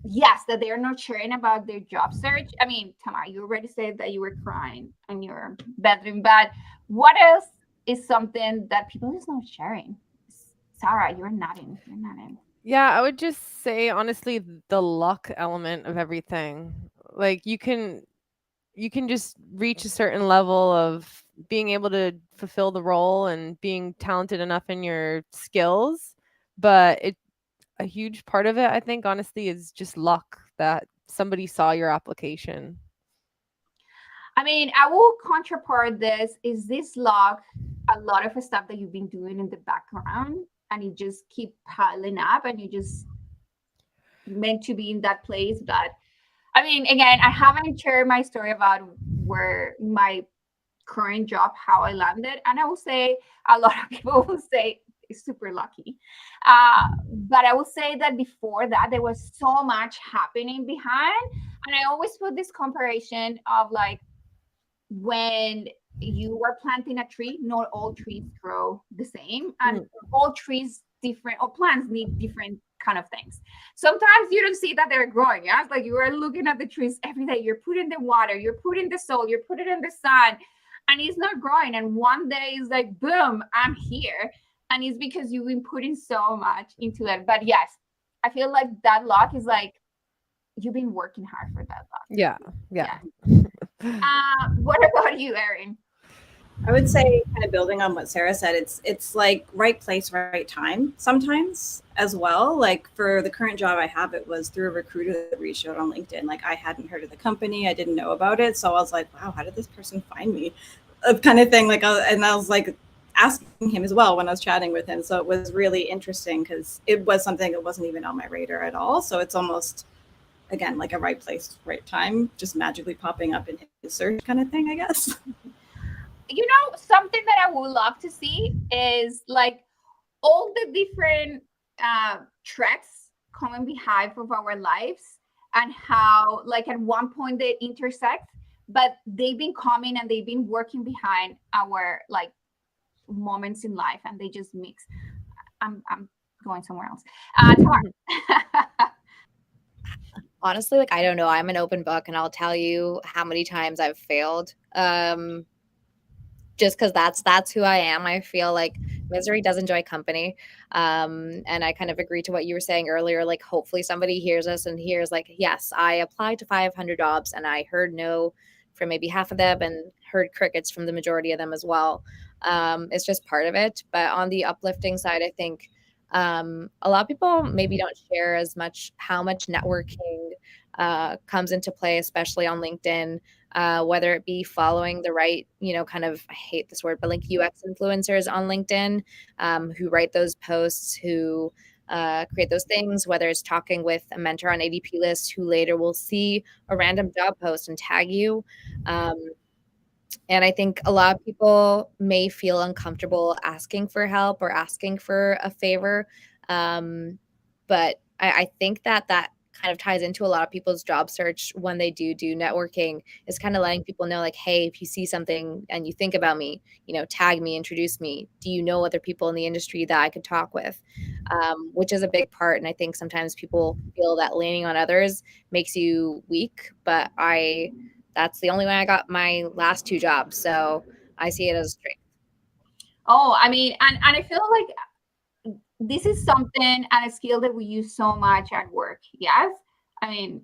yes, that they're not sharing about their job search. I mean, Tamar, you already said that you were crying in your bedroom, but what else is something that people is not sharing? Sarah, you're nodding. You're nodding. Yeah, I would just say honestly the luck element of everything. Like you can just reach a certain level of being able to fulfill the role and being talented enough in your skills, but a huge part of it, I think, honestly, is just luck that somebody saw your application. I mean, I will contrapart this. Is this luck a lot of stuff that you've been doing in the background and it just keep piling up and you just meant to be in that place? But I mean, again, I haven't shared my story about where my current job, how I landed. And I will say a lot of people will say it's super lucky. But I will say that before that, there was so much happening behind. And I always put this comparison of like when you are planting a tree, not all trees grow the same. And all trees different or plants need different kind of things. Sometimes you don't see that they're growing. Yeah, it's like you are looking at the trees every day. You're putting the water, you're putting the soil, you're putting it in the sun, and it's not growing. And one day it's like, boom, I'm here. And it's because you've been putting so much into it. But yes, I feel like that luck is like you've been working hard for that luck. Yeah. What about you, Erin? I would say, kind of building on what Sarah said, it's like right place, right time sometimes as well. Like for the current job I have, it was through a recruiter that reached out on LinkedIn. Like I hadn't heard of the company, I didn't know about it, so I was like, wow, how did this person find me? Kind of thing. And I was like asking him as well when I was chatting with him. So it was really interesting because it was something that wasn't even on my radar at all. So it's almost, again, like a right place, right time, just magically popping up in his search kind of thing, I guess. You know, something that I would love to see is like all the different tracks coming behind of our lives and how like at one point they intersect, but they've been coming and they've been working behind our like moments in life and they just mix. I'm going somewhere else. Tamar. Honestly, like I don't know. I'm an open book, and I'll tell you how many times I've failed. Just because that's who I am. I feel like misery does enjoy company. And I kind of agree to what you were saying earlier. Like, hopefully somebody hears us and hears like, yes, I applied to 500 jobs and I heard no from maybe half of them and heard crickets from the majority of them as well. It's just part of it. But on the uplifting side, I think a lot of people maybe don't share as much how much networking comes into play, especially on LinkedIn. Whether it be following the right, kind of, I hate this word, but like UX influencers on LinkedIn who write those posts, who create those things, whether it's talking with a mentor on ADP list who later will see a random job post and tag you. And I think a lot of people may feel uncomfortable asking for help or asking for a favor. But I think that kind of ties into a lot of people's job search when they do networking, is kind of letting people know like, hey, if you see something and you think about me, tag me, introduce me. Do you know other people in the industry that I could talk with? Which is a big part. And I think sometimes people feel that leaning on others makes you weak, but that's the only way I got my last 2 jobs. So I see it as a strength. Oh, I mean, and I feel like this is something and a skill that we use so much at work. Yes. I mean,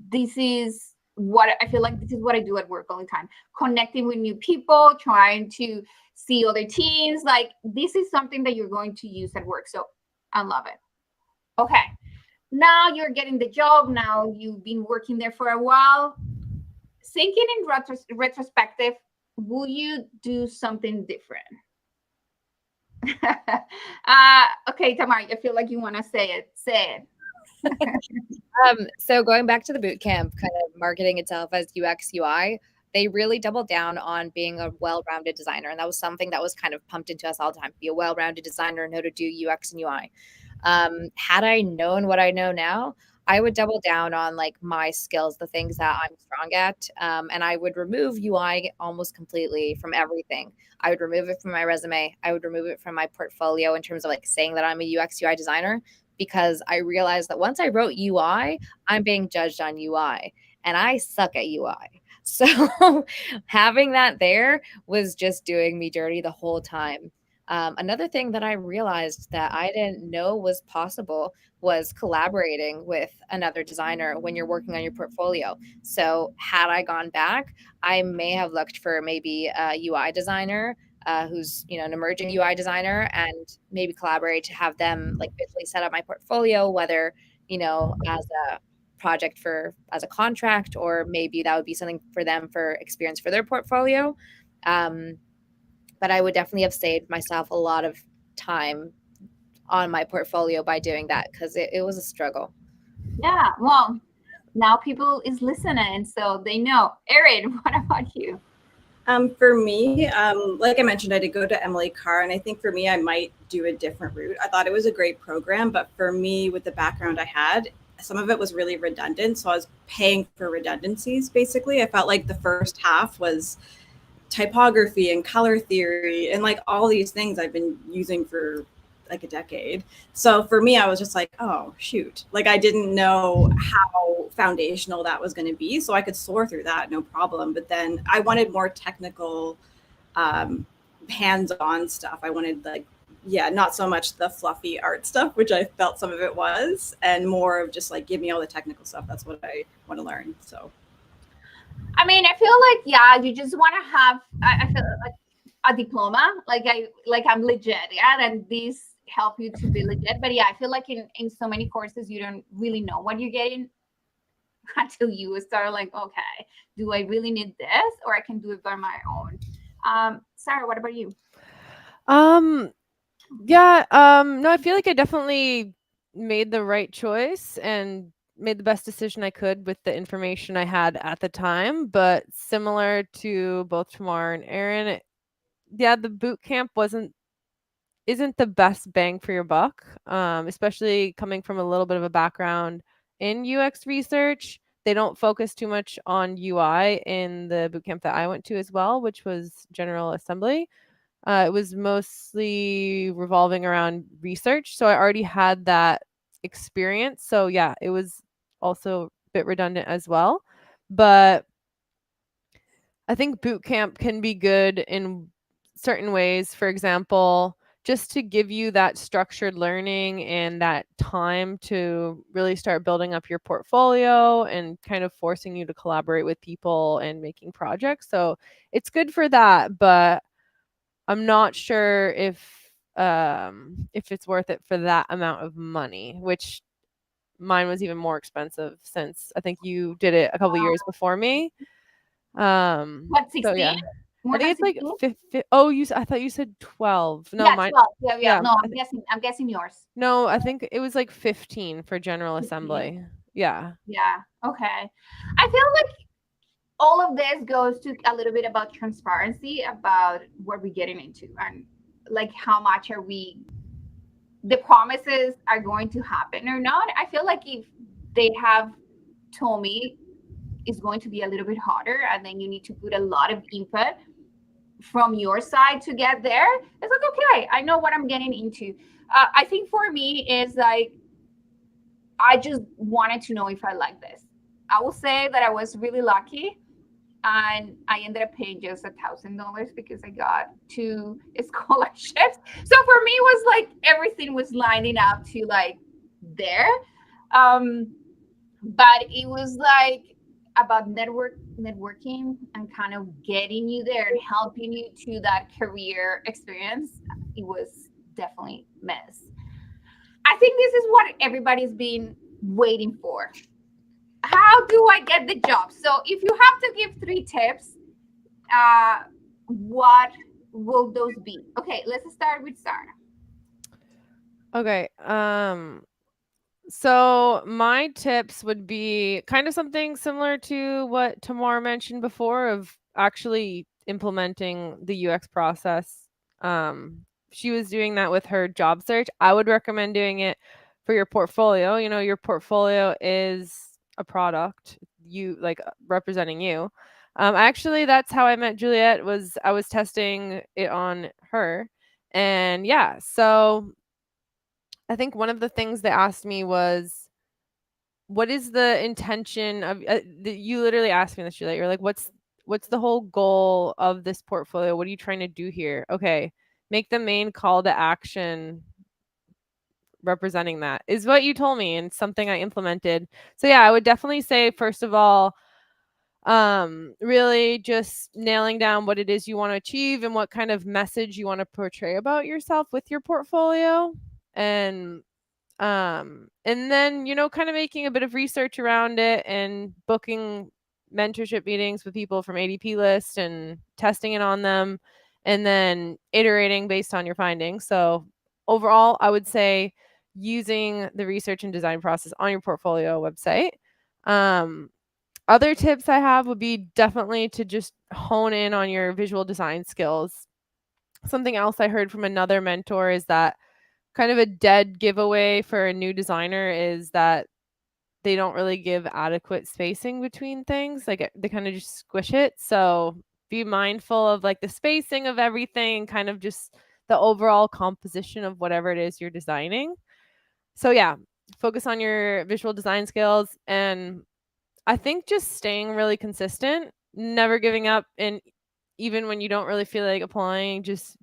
this is what I feel like this is what I do at work all the time. Connecting with new people, trying to see other teams. Like this is something that you're going to use at work. So I love it. Okay. Now you're getting the job. Now you've been working there for a while. Thinking in retrospective, will you do something different? Okay, Tamar, I feel like you want to say it. Say it. So going back to the boot camp, kind of marketing itself as UX UI, they really doubled down on being a well-rounded designer. And that was something that was kind of pumped into us all the time. Be a well-rounded designer, know to do UX and UI. Had I known what I know now, I would double down on like my skills, the things that I'm strong at, and I would remove UI almost completely from everything. I would remove it from my resume. I would remove it from my portfolio in terms of like saying that I'm a UX UI designer, because I realized that once I wrote UI, I'm being judged on UI, and I suck at UI. So having that there was just doing me dirty the whole time. Another thing that I realized that I didn't know was possible was collaborating with another designer when you're working on your portfolio. So had I gone back, I may have looked for maybe a UI designer who's an emerging UI designer, and maybe collaborate to have them like visually set up my portfolio, whether as a project for as a contract, or maybe that would be something for them for experience for their portfolio. Um, but I would definitely have saved myself a lot of time on my portfolio by doing that, because it was a struggle. Yeah, well, now people is listening, so they know. Erin, what about you? For me, like I mentioned, I did go to Emily Carr, and I think for me, I might do a different route. I thought it was a great program, but for me, with the background I had, some of it was really redundant. So I was paying for redundancies, basically. I felt like the first half was typography and color theory and like all these things I've been using for like a decade. So for me, I was just like, oh, shoot. Like I didn't know how foundational that was going to be. So I could soar through that, no problem. But then I wanted more technical, hands-on stuff. I wanted not so much the fluffy art stuff, which I felt some of it was, and more of just like, give me all the technical stuff. That's what I want to learn. So I mean, I feel like, yeah, you just want to have, I feel like a diploma, I'm legit, yeah, and these help you to be legit. But yeah, I feel like in so many courses, you don't really know what you're getting until you start like, okay, do I really need this, or I can do it by my own? Sarah, what about you? Yeah, no, I feel like I definitely made the right choice and made the best decision I could with the information I had at the time. But similar to both Tamar and Erin, yeah, the boot camp isn't the best bang for your buck, especially coming from a little bit of a background in UX research. They don't focus too much on UI in the boot camp that I went to as well, which was General Assembly. It was mostly revolving around research. So I already had that experience. So yeah, it was also a bit redundant as well. But I think boot camp can be good in certain ways. For example, just to give you that structured learning and that time to really start building up your portfolio and kind of forcing you to collaborate with people and making projects. So it's good for that, but I'm not sure if it's worth it for that amount of money, which mine was even more expensive since I think you did it a couple years before me. What, So 16? yeah, More I than think it's 16? like oh, I thought you said 12. No, Yeah, mine, 12. Yeah, yeah. yeah, No, I'm guessing yours. no, I think it was like 15 for General 15. Assembly. Yeah. Yeah. Okay. I feel like all of this goes to a little bit about transparency about what we're getting into, and like how much are we, the promises are going to happen or not. I feel like if they have told me it's going to be a little bit harder, and then you need to put a lot of input from your side to get there, it's like, okay, I know what I'm getting into. I think for me is like, I just wanted to know if I like this. I will say that I was really lucky, and I ended up paying just $1,000 because I got 2 scholarships. So for me, it was like everything was lining up to like there. But it was like about networking and kind of getting you there and helping you to that career experience. It was definitely mess. I think this is what everybody's been waiting for. How do I get the job? So if you have to give 3 tips, what will those be? Okay, let's start with Sarah. Okay. So my tips would be kind of something similar to what Tamar mentioned before of actually implementing the UX process. She was doing that with her job search. I would recommend doing it for your portfolio. You know, your portfolio is a product, you like representing you. Actually, that's how I met Juliet. Was I was testing it on her, and yeah, so I think one of the things they asked me was, what is the intention of you literally asked me this, Juliet. You're like, what's the whole goal of this portfolio? What are you trying to do here? Okay, make the main call to action representing that is what you told me, and something I implemented. So yeah, I would definitely say, first of all, really just nailing down what it is you want to achieve and what kind of message you want to portray about yourself with your portfolio. And then, you know, kind of making a bit of research around it and booking mentorship meetings with people from ADP list and testing it on them, and then iterating based on your findings. So overall, I would say using the research and design process on your portfolio website. Other tips I have would be definitely to just hone in on your visual design skills. Something else I heard from another mentor is that kind of a dead giveaway for a new designer is that they don't really give adequate spacing between things. Like they kind of just squish it. So be mindful of like the spacing of everything, kind of just the overall composition of whatever it is you're designing. So yeah, focus on your visual design skills, and I think just staying really consistent, never giving up, and even when you don't really feel like applying, just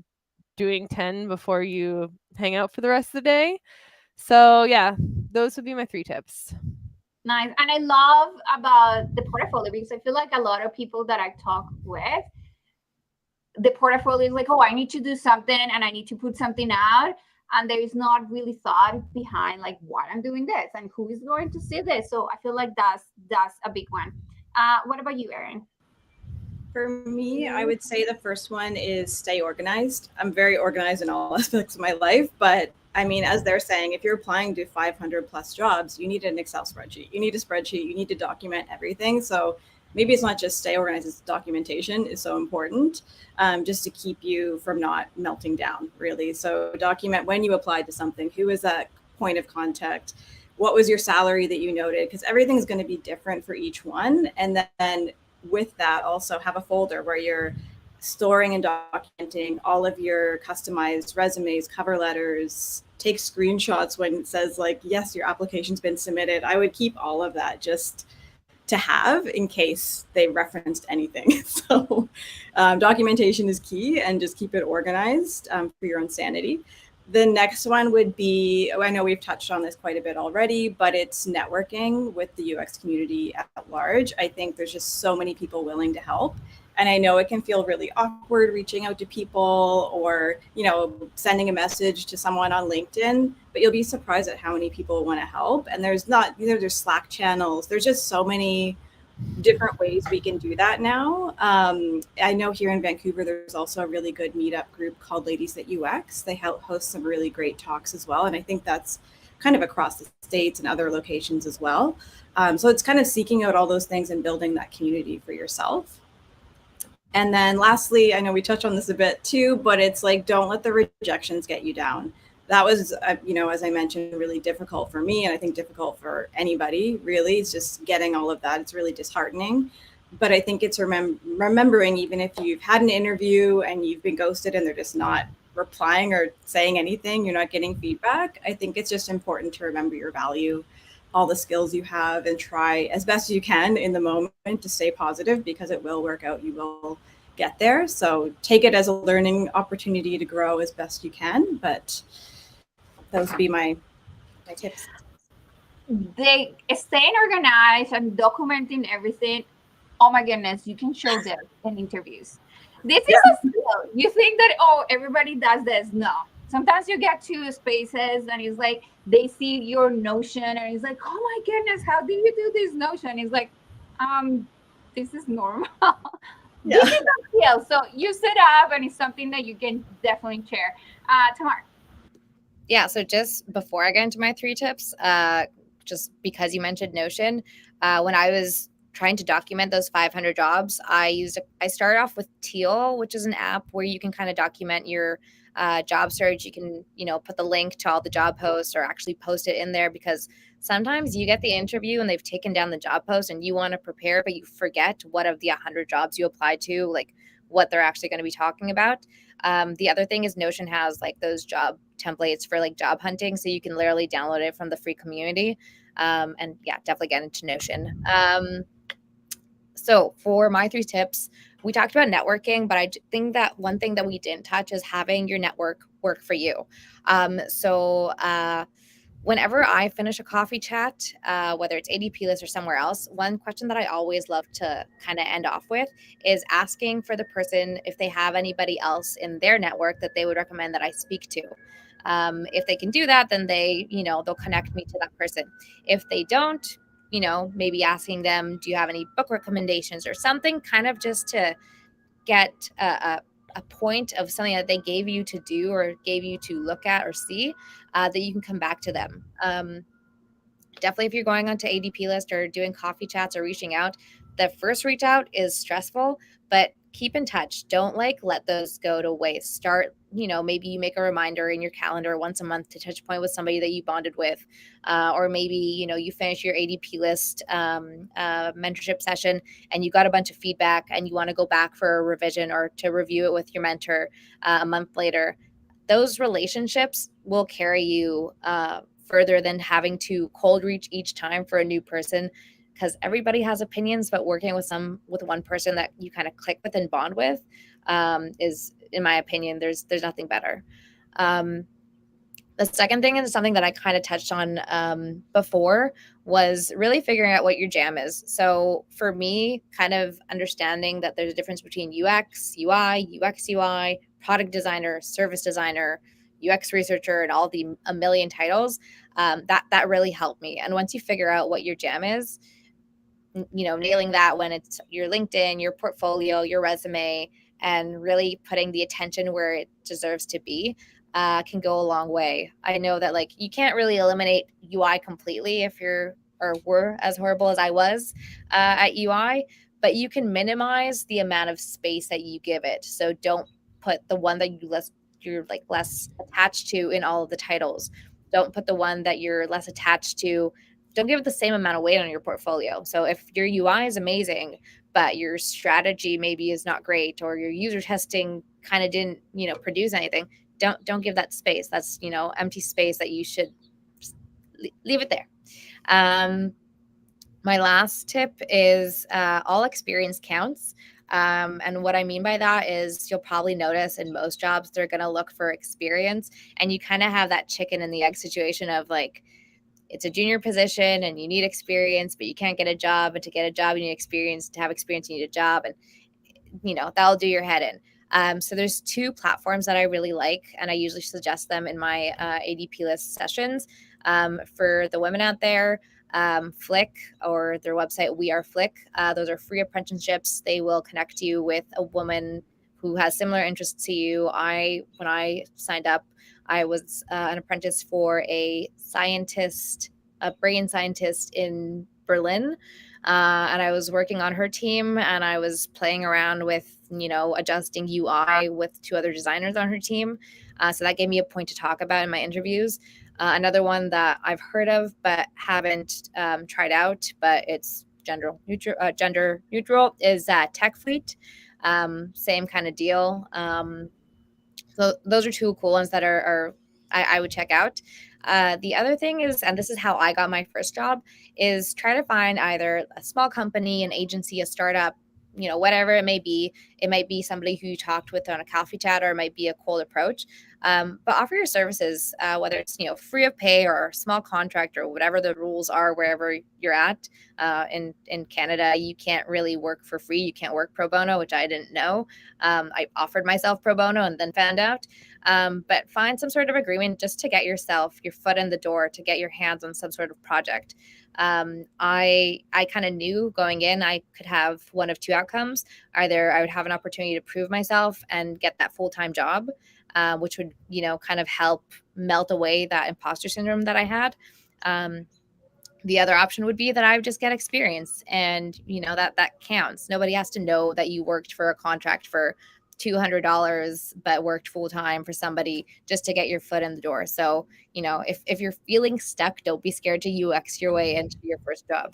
doing 10 before you hang out for the rest of the day. So yeah, those would be my 3 tips. Nice. And I love about the portfolio, because I feel like a lot of people that I talk with, the portfolio is like, oh, I need to do something and I need to put something out. And there is not really thought behind like why I'm doing this and who is going to see this. So I feel like that's a big one. What about you, Erin? For me, I would say the first one is stay organized. I'm very organized in all aspects of my life, but I mean, as they're saying, if you're applying to 500 plus jobs, you need an Excel spreadsheet. You need a spreadsheet. You need to document everything. So maybe it's not just stay organized, it's documentation is so important, just to keep you from not melting down, really. So document when you applied to something, who is that point of contact, what was your salary that you noted, because everything's going to be different for each one. And then with that, also have a folder where you're storing and documenting all of your customized resumes, cover letters. Take screenshots when it says like, yes, your application's been submitted. I would keep all of that just to have in case they referenced anything. So documentation is key, and just keep it organized for your own sanity. The next one would be, I know we've touched on this quite a bit already, but it's networking with the UX community at large. I think there's just so many people willing to help. And I know it can feel really awkward reaching out to people or, you know, sending a message to someone on LinkedIn, but you'll be surprised at how many people want to help. And there's not, you know, there's Slack channels. There's just so many different ways we can do that now. I know here in Vancouver, there's also a really good meetup group called Ladies at UX. They host some really great talks as well. And I think that's kind of across the states and other locations as well. So it's kind of seeking out all those things and building that community for yourself. And then lastly, I know we touched on this a bit too, but it's like, don't let the rejections get you down. That was, you know, as I mentioned, really difficult for me, and I think difficult for anybody, really. It's just getting all of that. It's really disheartening. But I think it's remembering, even if you've had an interview and you've been ghosted and they're just not replying or saying anything, you're not getting feedback. I think it's just important to remember your value, all the skills you have, and try as best you can in the moment to stay positive, because it will work out. You will get there. So take it as a learning opportunity to grow as best you can. But those would be my tips. They staying organized and documenting everything. Oh my goodness, you can show this in interviews. This is a skill. You think that, oh, everybody does this. No. Sometimes you get to spaces and it's like they see your Notion and it's like, oh my goodness, how did you do this Notion? It's like, this is normal. Yeah. This is a skill. So you set up, and it's something that you can definitely share. Tamar. Yeah, so just before I get into my 3 tips, just because you mentioned Notion, when I was trying to document those 500 jobs, I started off with Teal, which is an app where you can kind of document your job search, you can, put the link to all the job posts or actually post it in there, because sometimes you get the interview and they've taken down the job post and you want to prepare, but you forget what of the 100 jobs you applied to, like what they're actually going to be talking about. The other thing is Notion has like those job templates for like job hunting. So you can literally download it from the free community. And yeah, definitely get into Notion. So for my 3 tips, we talked about networking, but I think that one thing that we didn't touch is having your network work for you. Whenever I finish a coffee chat, whether it's ADP list or somewhere else, one question that I always love to kind of end off with is asking for the person if they have anybody else in their network that they would recommend that I speak to. If they can do that, then they'll connect me to that person. If they don't, maybe asking them, do you have any book recommendations or something, kind of just to get a point of something that they gave you to do or gave you to look at or see, that you can come back to them. Definitely, if you're going onto ADP list or doing coffee chats or reaching out, the first reach out is stressful, but keep in touch. Don't let those go to waste. Start, maybe you make a reminder in your calendar once a month to touch point with somebody that you bonded with. Or maybe, you finish your ADP list mentorship session and you got a bunch of feedback and you want to go back for a revision or to review it with your mentor a month later. Those relationships will carry you further than having to cold reach each time for a new person, because everybody has opinions, but working with one person that you kind of click with and bond with is, in my opinion, there's nothing better. The second thing is something that I kind of touched on before, was really figuring out what your jam is. So for me, kind of understanding that there's a difference between UX, UI, UX, UI, product designer, service designer, UX researcher, and all a million titles, that really helped me. And once you figure out what your jam is, nailing that when it's your LinkedIn, your portfolio, your resume, and really putting the attention where it deserves to be, can go a long way. I know that you can't really eliminate UI completely if were as horrible as I was at UI, but you can minimize the amount of space that you give it. So don't put the one that you're less attached to in all of the titles. Don't put the one that you're less attached to. Don't give it the same amount of weight on your portfolio. So if your UI is amazing, but your strategy maybe is not great, or your user testing kind of didn't, produce anything, don't give that space. That's, empty space that you should just leave it there. My last tip is all experience counts. And what I mean by that is you'll probably notice in most jobs, they're going to look for experience, and you kind of have that chicken and the egg situation of it's a junior position and you need experience, but you can't get a job. And to get a job, you need experience. To have experience, you need a job. And, that'll do your head in. So there's 2 platforms that I really like, and I usually suggest them in my ADP list sessions. For the women out there, Flick, or their website, We Are Flick. Those are free apprenticeships. They will connect you with a woman who has similar interests to you. When I signed up, I was an apprentice for a brain scientist in Berlin. And I was working on her team, and I was playing around with, adjusting UI with 2 other designers on her team. So that gave me a point to talk about in my interviews. Another one that I've heard of but haven't tried out, but it's gender neutral, is Tech Fleet. Same kind of deal. So those are 2 cool ones that I would check out. The other thing is, and this is how I got my first job, is try to find either a small company, an agency, a startup, whatever it may be. It might be somebody who you talked with on a coffee chat, or it might be a cold approach. But offer your services, whether it's, free of pay or small contract or whatever the rules are wherever you're at. In Canada, you can't really work for free. You can't work pro bono, which I didn't know. I offered myself pro bono and then found out. But find some sort of agreement just to get your foot in the door, to get your hands on some sort of project. I kind of knew going in I could have one of 2 outcomes. Either I would have an opportunity to prove myself and get that full-time job, which would, kind of help melt away that imposter syndrome that I had. The other option would be that I would just get experience, and, that counts. Nobody has to know that you worked for a contract for $200 but worked full time for somebody just to get your foot in the door. So, if you're feeling stuck, don't be scared to UX your way into your first job.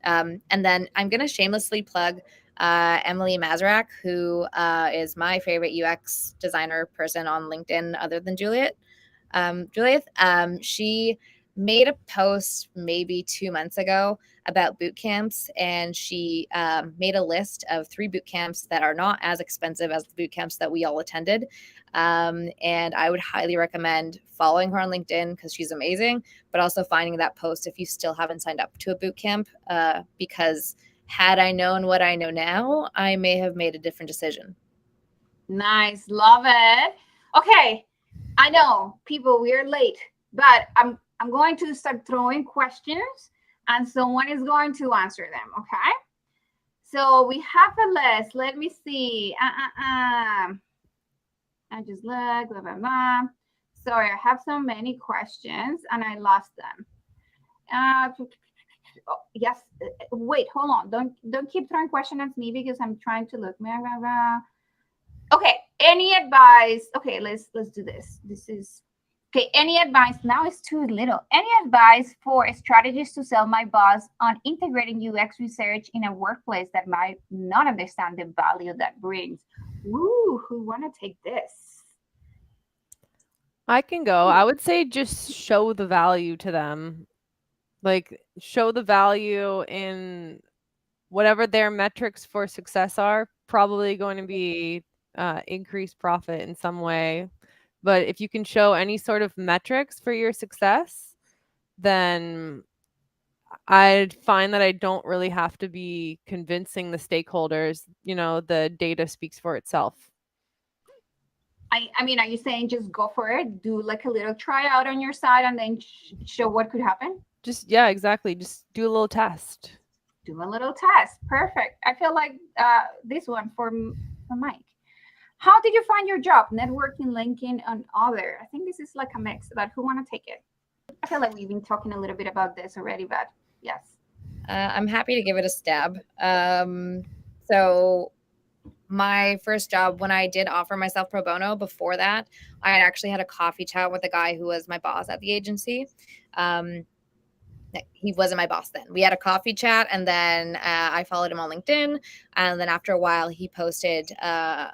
And then I'm going to shamelessly plug Emily Mazarak, who is my favorite UX designer person on LinkedIn other than Juliet. She made a post maybe 2 months ago about boot camps, and she made a list of 3 boot camps that are not as expensive as the boot camps that we all attended. And I would highly recommend following her on LinkedIn because she's amazing, but also finding that post if you still haven't signed up to a boot camp, because had I known what I know now, I may have made a different decision. Nice. Love it. Okay. I know, people, we're late, but I'm going to start throwing questions and someone is going to answer them, okay? So we have a list. Let me see. I just look, blah, blah, blah. Sorry, I have so many questions and I lost them. Oh, yes. Wait, hold on. Don't keep throwing questions at me because I'm trying to look. Blah, blah, blah. Okay, any advice? Okay, let's do this. This is okay. Any advice? Now it's too little. Any advice for strategies to sell my boss on integrating UX research in a workplace that might not understand the value that brings? Ooh, who want to take this? I can go. I would say just show the value to them. Like, show the value in whatever their metrics for success are, probably going to be increased profit in some way. But if you can show any sort of metrics for your success, then I'd find that I don't really have to be convincing the stakeholders. The data speaks for itself. I mean, are you saying just go for it? Do like a little tryout on your side and then show what could happen? Yeah, exactly. Just do a little test. Do a little test. Perfect. I feel like this one for Mike. How did you find your job? Networking, LinkedIn, and other. I think this is like a mix, but who want to take it? I feel like we've been talking a little bit about this already, but yes. I'm happy to give it a stab. So my first job, when I did offer myself pro bono, before that, I had actually had a coffee chat with a guy who was my boss at the agency. He wasn't my boss then. We had a coffee chat, and then I followed him on LinkedIn. And then after a while, he posted, a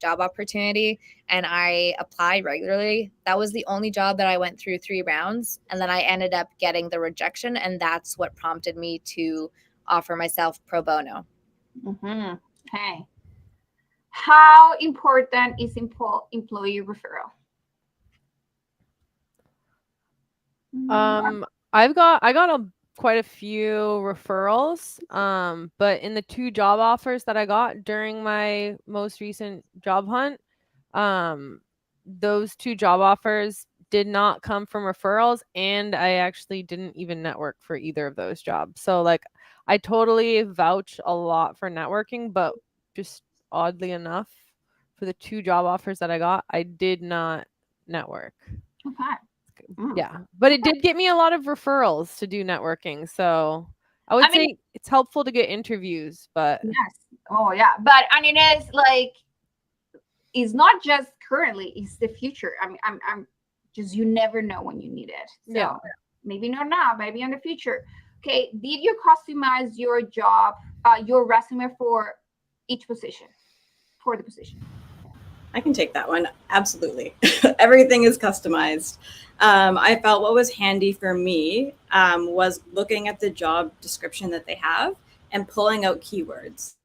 job opportunity, and I applied regularly. That was the only job that I went through 3 rounds, and then I ended up getting the rejection, and that's what prompted me to offer myself pro bono. Mm-hmm. Okay. How important is employee referral? I got quite a few referrals, but in the 2 job offers that I got during my most recent job hunt, those 2 job offers did not come from referrals, and I actually didn't even network for either of those jobs. So like, I totally vouch a lot for networking, but just oddly enough, for the 2 job offers that I got, I did not network. Okay. Yeah, but it did get me a lot of referrals to do networking. So I would say it's helpful to get interviews, but yes. Oh yeah. But I mean, it's like, it's not just currently, it's the future. I mean, I'm just, you never know when you need it. So yeah. Maybe not now, maybe in the future. Okay. Did you customize your job, your resume for each position, for the position? I can take that one. Absolutely. Everything is customized. I felt what was handy for me was looking at the job description that they have and pulling out keywords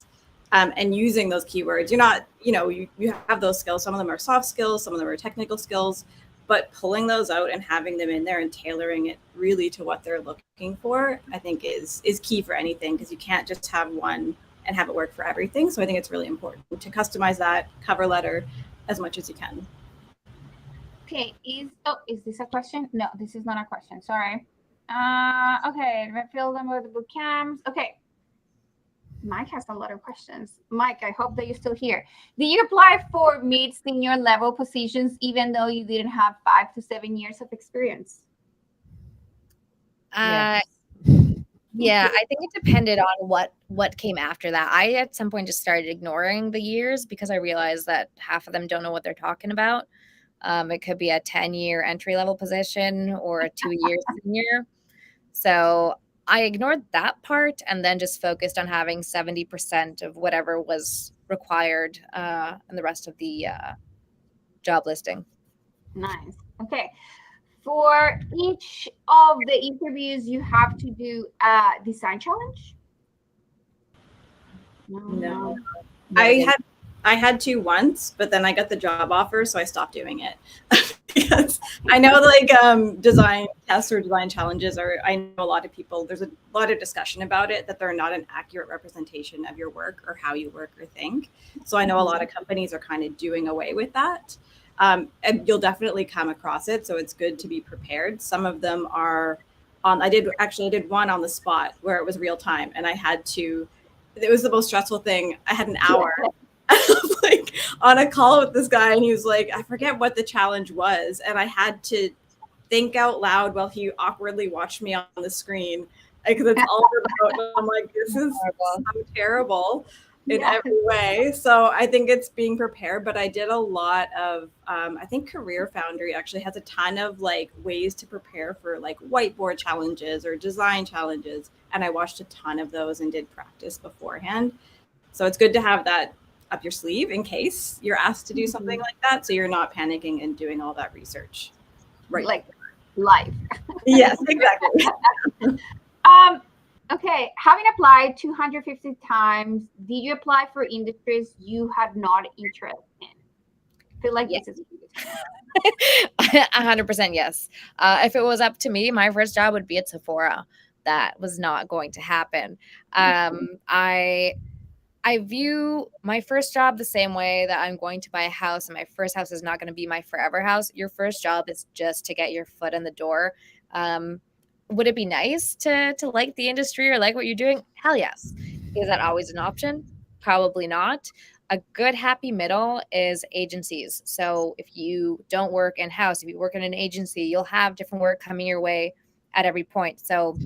and using those keywords. You're not, you have those skills. Some of them are soft skills, some of them are technical skills, but pulling those out and having them in there and tailoring it really to what they're looking for, I think is key for anything, because you can't just have one and have it work for everything. So I think it's really important to customize that cover letter as much as you can. Okay, is this a question? No, this is not a question. Sorry. Okay, refill them with the boot camps. Okay. Mike has a lot of questions. Mike, I hope that you're still here. Did you apply for mid-senior level positions even though you didn't have 5 to 7 years of experience? Yes. Yeah, I think it depended on what came after that. I at some point just started ignoring the years because I realized that half of them don't know what they're talking about. It could be a 10-year entry level position or a 2-year senior. So I ignored that part and then just focused on having 70% of whatever was required and the rest of the job listing. Nice. Okay. For each of the interviews, you have to do a design challenge? No. No. I had to once, but then I got the job offer, so I stopped doing it. Because I know like design tests or design challenges are, I know a lot of people, there's a lot of discussion about it, that they're not an accurate representation of your work or how you work or think. So I know a lot of companies are kind of doing away with that. And you'll definitely come across it. So it's good to be prepared. Some of them are on, I did one on the spot where it was real time and I had to, it was the most stressful thing. I had an hour like on a call with this guy and he was like, I forget what the challenge was. And I had to think out loud while he awkwardly watched me on the screen because it's all remote. I'm like, this is so terrible in every way. So I think it's being prepared, but I did a lot of, I think Career Foundry actually has a ton of like ways to prepare for like whiteboard challenges or design challenges. And I watched a ton of those and did practice beforehand. So it's good to have that up your sleeve in case you're asked to do something like that. So you're not panicking and doing all that research. Right. Like live. Yes, exactly. Okay. Having applied 250 times, did you apply for industries you had not interest in? I feel like this is 100% yes. If it was up to me, my first job would be at Sephora. That was not going to happen. I view my first job the same way that I'm going to buy a house, and my first house is not going to be my forever house. Your first job is just to get your foot in the door. Would it be nice to like the industry or like what you're doing? Hell yes. Is that always an option? Probably not. A good happy middle is agencies. So if you don't work in-house, if you work in an agency, you'll have different work coming your way at every point. So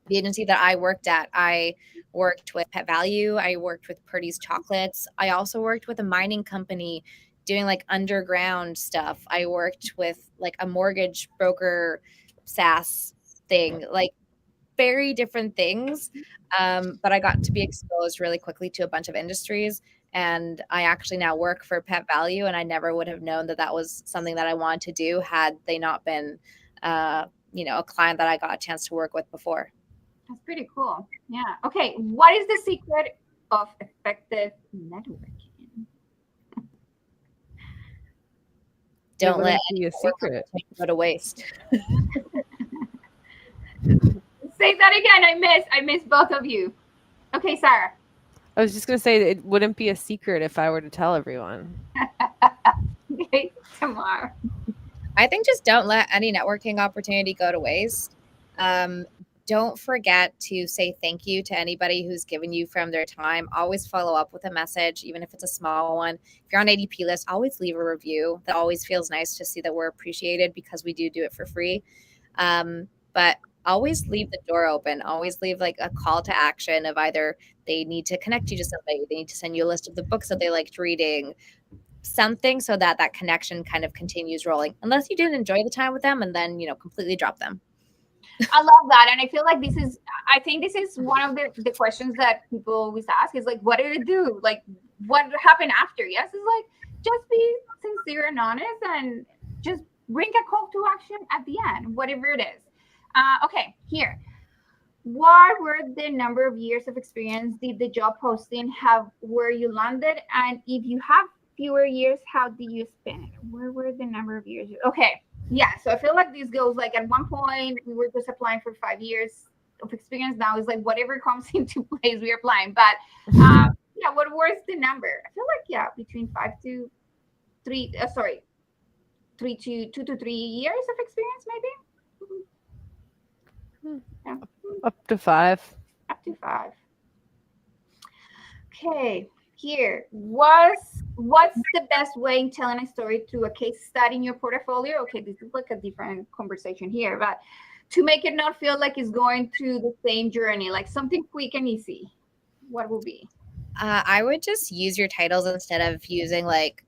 the agency that I worked at, I worked with Pet Valu. I worked with Purdy's Chocolates. I also worked with a mining company doing like underground stuff. I worked with like a mortgage broker SaaS thing, like very different things. But I got to be exposed really quickly to a bunch of industries. And I actually now work for Pet Valu, and I never would have known that that was something that I wanted to do had they not been, a client that I got a chance to work with before. That's pretty cool. Yeah. Okay. What is the secret of effective networking? Don't let any secret go to waste. Say that again. I missed both of you. Okay, Sarah. I was just going to say it wouldn't be a secret if I were to tell everyone. Okay, Tamar. I think just don't let any networking opportunity go to waste. Don't forget to say thank you to anybody who's given you from their time. Always follow up with a message, even if it's a small one. If you're on ADP list, always leave a review. That always feels nice to see that we're appreciated because we do it for free. But always leave the door open. Always leave like a call to action of either they need to connect you to somebody, they need to send you a list of the books that they liked reading, something so that that connection kind of continues rolling. Unless you didn't enjoy the time with them and then, completely drop them. I love that. And I feel like I think this is one of the questions that people always ask is like, what did it do? Like, what happened after? Yes, it's like, just be sincere and honest and just bring a call to action at the end, whatever it is. Okay, here. What were the number of years of experience did the job posting have where you landed? And if you have fewer years, how did you spend it? Where were the number of years? Okay. Yeah, so I feel like this goes like at one point we were just applying for 5 years of experience. Now it's like whatever comes into place we're applying. But what was the number? I feel like between 2 to 3 years of experience maybe. Yeah. Up to 5. Up to 5. Okay. Here, what's the best way in telling a story through a case study in your portfolio? Okay, this is like a different conversation here, but to make it not feel like it's going through the same journey, like something quick and easy, what will be? I would just use your titles instead of using like,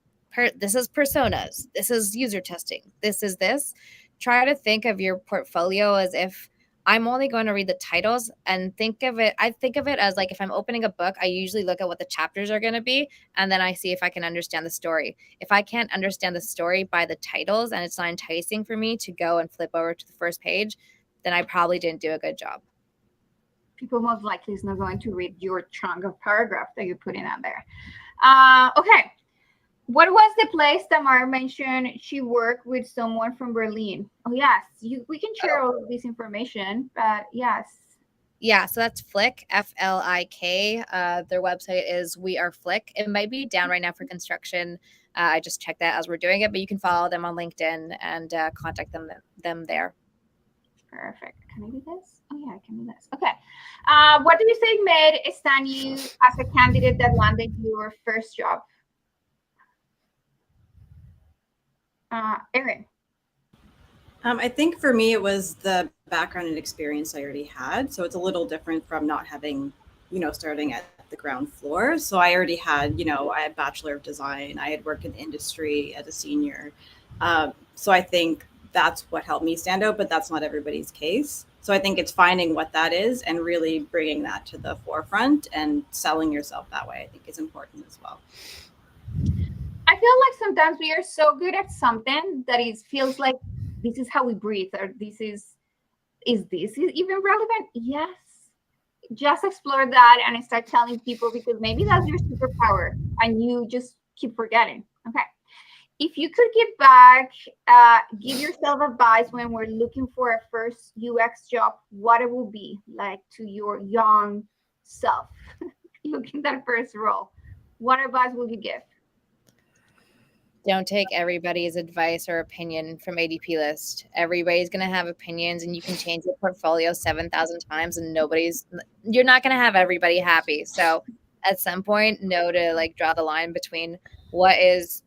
this is personas, this is user testing, this is this. Try to think of your portfolio as if I'm only going to read the titles and I think of it as like if I'm opening a book, I usually look at what the chapters are going to be and then I see if I can understand the story. If I can't understand the story by the titles and it's not enticing for me to go and flip over to the first page, then I probably didn't do a good job. People most likely is not going to read your chunk of paragraph that you put in on there. Okay. What was the place Tamar mentioned she worked with someone from Berlin? Oh, yes. We can share all of this information, but yes. Yeah, so that's Flick, Flik. Their website is We Are Flick. It might be down right now for construction. I just checked that as we're doing it, but you can follow them on LinkedIn and contact them there. Perfect. Can I do this? Oh, yeah, I can do this. Okay. What do you think made stand you as a candidate that landed your first job? Erin. I think for me, it was the background and experience I already had. So it's a little different from not having, starting at the ground floor. So I already had, I had Bachelor of Design. I had worked in industry as a senior. So I think that's what helped me stand out, but that's not everybody's case. So I think it's finding what that is and really bringing that to the forefront and selling yourself that way, I think is important as well. I feel like sometimes we are so good at something that feels like this is how we breathe, or is this even relevant? Yes. Just explore that and start telling people, because maybe that's your superpower and you just keep forgetting. Okay. If you could give yourself advice when we're looking for a first UX job, what it will be like to your young self looking that first role? What advice will you give? Don't take everybody's advice or opinion from ADP list. Everybody's going to have opinions and you can change your portfolio 7,000 times and you're not going to have everybody happy. So at some point, know to like draw the line between what is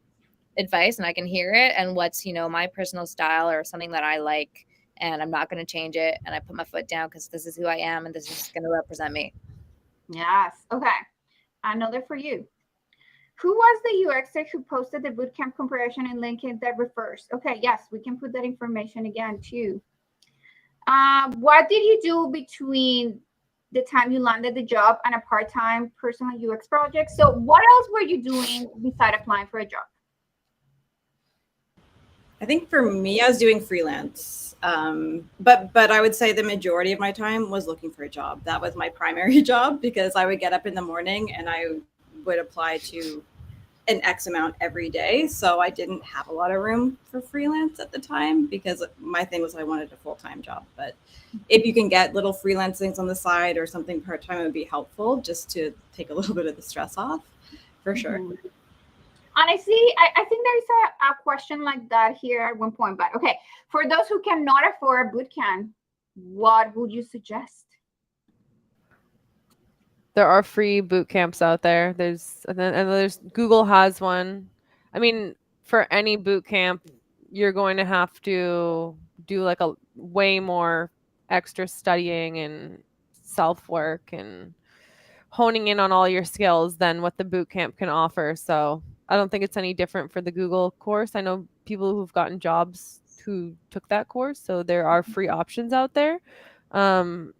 advice and I can hear it and what's, my personal style or something that I like and I'm not going to change it. And I put my foot down because this is who I am and this is going to represent me. Yes. Okay. Another for you. Who was the UX tech who posted the bootcamp comparison in LinkedIn that refers? Okay, yes, we can put that information again too. What did you do between the time you landed the job and a part-time personal UX project? So what else were you doing besides applying for a job? I think for me, I was doing freelance. But I would say the majority of my time was looking for a job. That was my primary job because I would get up in the morning and I would apply to an X amount every day. So I didn't have a lot of room for freelance at the time because my thing was I wanted a full-time job. But if you can get little freelance things on the side or something part-time, it would be helpful just to take a little bit of the stress off, for sure. And I think there is a question like that here at one point. But okay, for those who cannot afford a bootcamp, what would you suggest? There are free boot camps out there. There's Google has one. I mean, for any boot camp, you're going to have to do like a way more extra studying and self work and honing in on all your skills than what the boot camp can offer. So I don't think it's any different for the Google course. I know people who've gotten jobs who took that course, so there are free options out there.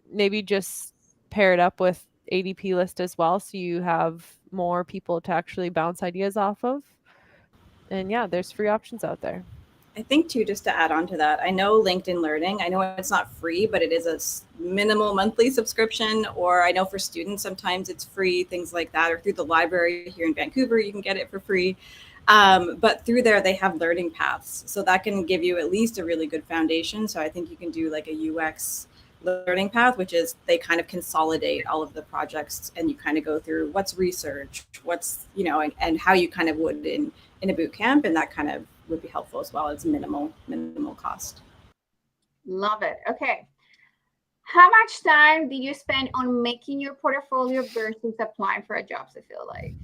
Maybe just pair it up with ADP list as well, so you have more people to actually bounce ideas off of. And yeah, there's free options out there. I think too, just to add on to that, I know LinkedIn Learning, I know it's not free, but it is a minimal monthly subscription, or I know for students, sometimes it's free, things like that, or through the library here in Vancouver, you can get it for free. But through there, they have learning paths. So that can give you at least a really good foundation. So I think you can do like a UX learning path, which is they kind of consolidate all of the projects and you kind of go through what's research, what's, and how you kind of would in a boot camp. And that kind of would be helpful as well. It's minimal cost. Love it. Okay. How much time did you spend on making your portfolio versus applying for a job? I feel like.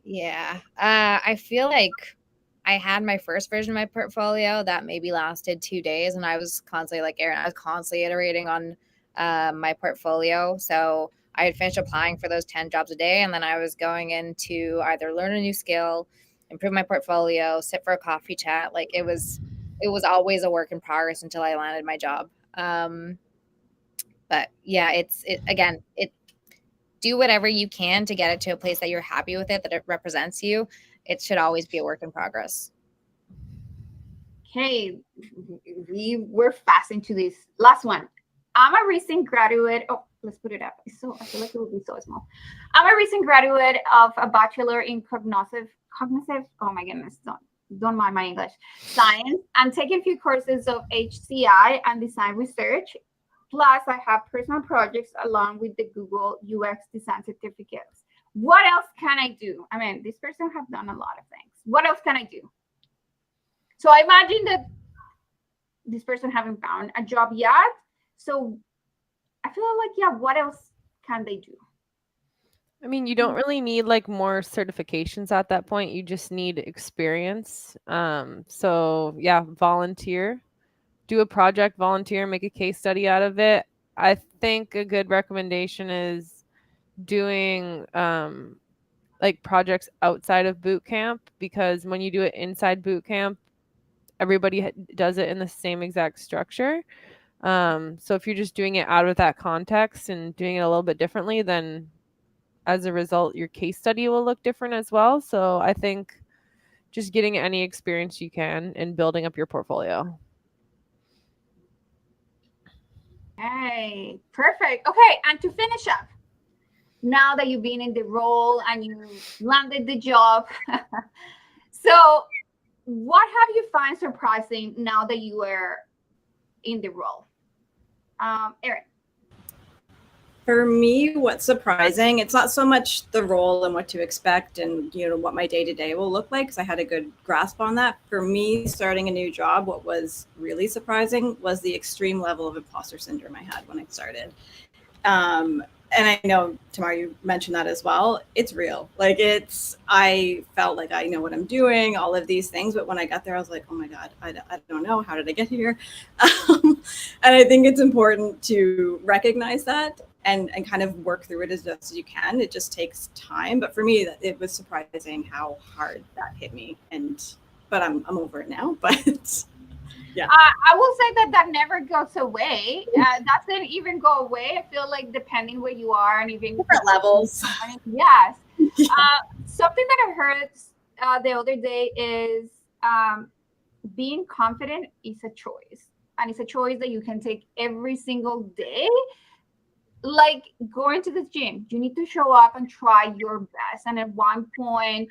Yeah. I feel like I had my first version of my portfolio that maybe lasted 2 days, and I was constantly like Erin, I was constantly iterating on my portfolio. So I had finished applying for those 10 jobs a day, and then I was going in to either learn a new skill, improve my portfolio, sit for a coffee chat. Like it was always a work in progress until I landed my job. But yeah, it do whatever you can to get it to a place that you're happy with it, that it represents you. It should always be a work in progress. Okay, we're fast into this last one. I'm a recent graduate. Oh, let's put it up. I feel like it would be so small. I'm a recent graduate of a bachelor in cognitive. Oh my goodness, don't mind my English. Science. I'm taking a few courses of HCI and design research. Plus, I have personal projects along with the Google UX design certificates. What else can I do? I mean, this person have done a lot of things. What else can I do? So I imagine that this person haven't found a job yet. So I feel like, yeah, what else can they do? I mean, you don't really need like more certifications at that point. You just need experience. So yeah, volunteer, do a project, volunteer, make a case study out of it. I think a good recommendation is doing like projects outside of boot camp, because when you do it inside boot camp, everybody does it in the same exact structure. So if you're just doing it out of that context and doing it a little bit differently, then as a result, your case study will look different as well. So I think just getting any experience you can and building up your portfolio. Hey, perfect. Okay, and to finish up, now that you've been in the role and you landed the job, so what have you found surprising now that you are in the role? Erin. For me, what's surprising, it's not so much the role and what to expect and what my day-to-day will look like, because I had a good grasp on that. For me, starting a new job, what was really surprising was the extreme level of imposter syndrome I had when I started. And I know, Tamar, you mentioned that as well. It's real. Like I felt like I know what I'm doing, all of these things. But when I got there, I was like, oh my God, I don't know. How did I get here? And I think it's important to recognize that and kind of work through it as best as you can. It just takes time. But for me, it was surprising how hard that hit me. But I'm over it now. But yeah. I will say that never goes away. That doesn't even go away. I feel like depending where you are and even different levels. Yes. Yeah. Something that I heard the other day is being confident is a choice. And it's a choice that you can take every single day. Like going to the gym, you need to show up and try your best. And at one point,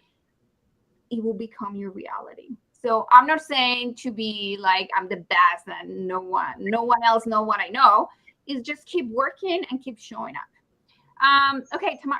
it will become your reality. So I'm not saying to be like I'm the best and no one else know what I know. Is just keep working and keep showing up. Okay, Tamar.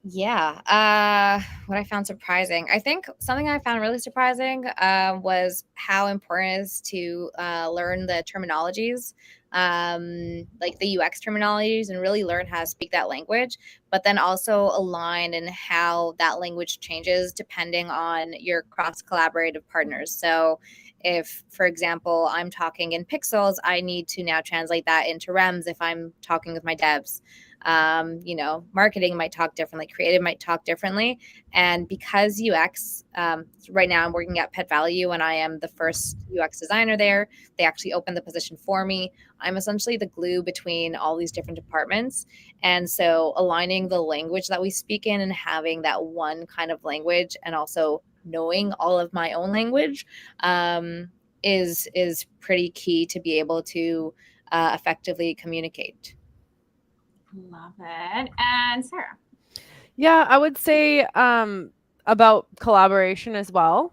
Yeah. What I found surprising, I think something I found really surprising was how important it is to learn the terminologies, like the UX terminologies, and really learn how to speak that language, but then also align in how that language changes depending on your cross collaborative partners. So if, for example, I'm talking in pixels, I need to now translate that into rems if I'm talking with my devs. Marketing might talk differently, creative might talk differently. And because UX, right now I'm working at Pet Valu and I am the first UX designer there. They actually opened the position for me. I'm essentially the glue between all these different departments. And so aligning the language that we speak in and having that one kind of language, and also knowing all of my own language, is pretty key to be able to effectively communicate. Love it. And Sarah. Yeah, I would say about collaboration as well.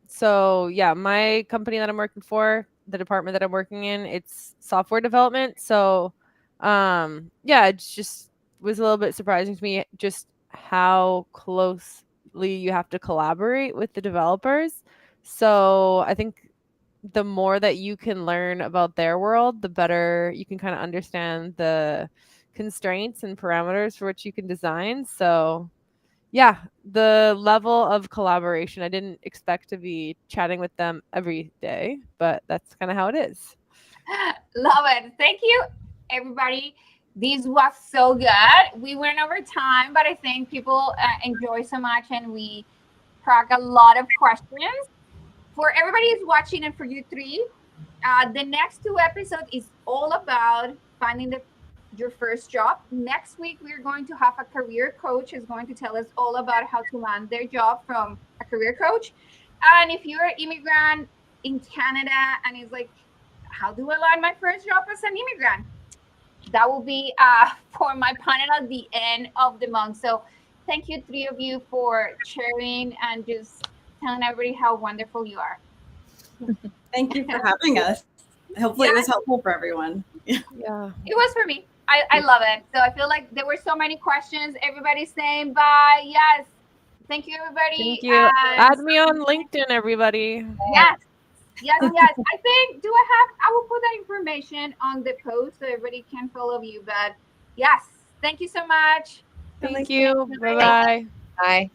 So yeah, my company that I'm working for, the department that I'm working in, it's software development. So yeah, it just was a little bit surprising to me just how closely you have to collaborate with the developers. So I think the more that you can learn about their world, the better you can kind of understand the constraints and parameters for which you can design. So yeah, the level of collaboration, I didn't expect to be chatting with them every day, but that's kind of how it is. Love it. Thank you, everybody. This was so good. We went over time, but I think people enjoy so much and we crack a lot of questions. For everybody who's watching and for you three, the next two episodes is all about finding your first job. Next week, we're going to have a career coach who's going to tell us all about how to land their job from a career coach. And if you're an immigrant in Canada and it's like, how do I land my first job as an immigrant? That will be for my panel at the end of the month. So thank you, three of you, for sharing and just telling everybody how wonderful you are. Thank you for having us. Hopefully it was helpful for everyone. Yeah. It was for me. I love it. So I feel like there were so many questions. Everybody's saying bye. Yes. Thank you, everybody. Thank you. Add me on LinkedIn, everybody. Yes. Yes. I think, I will put that information on the post so everybody can follow you. But yes, thank you so much. Thank you. Bye-bye. Bye.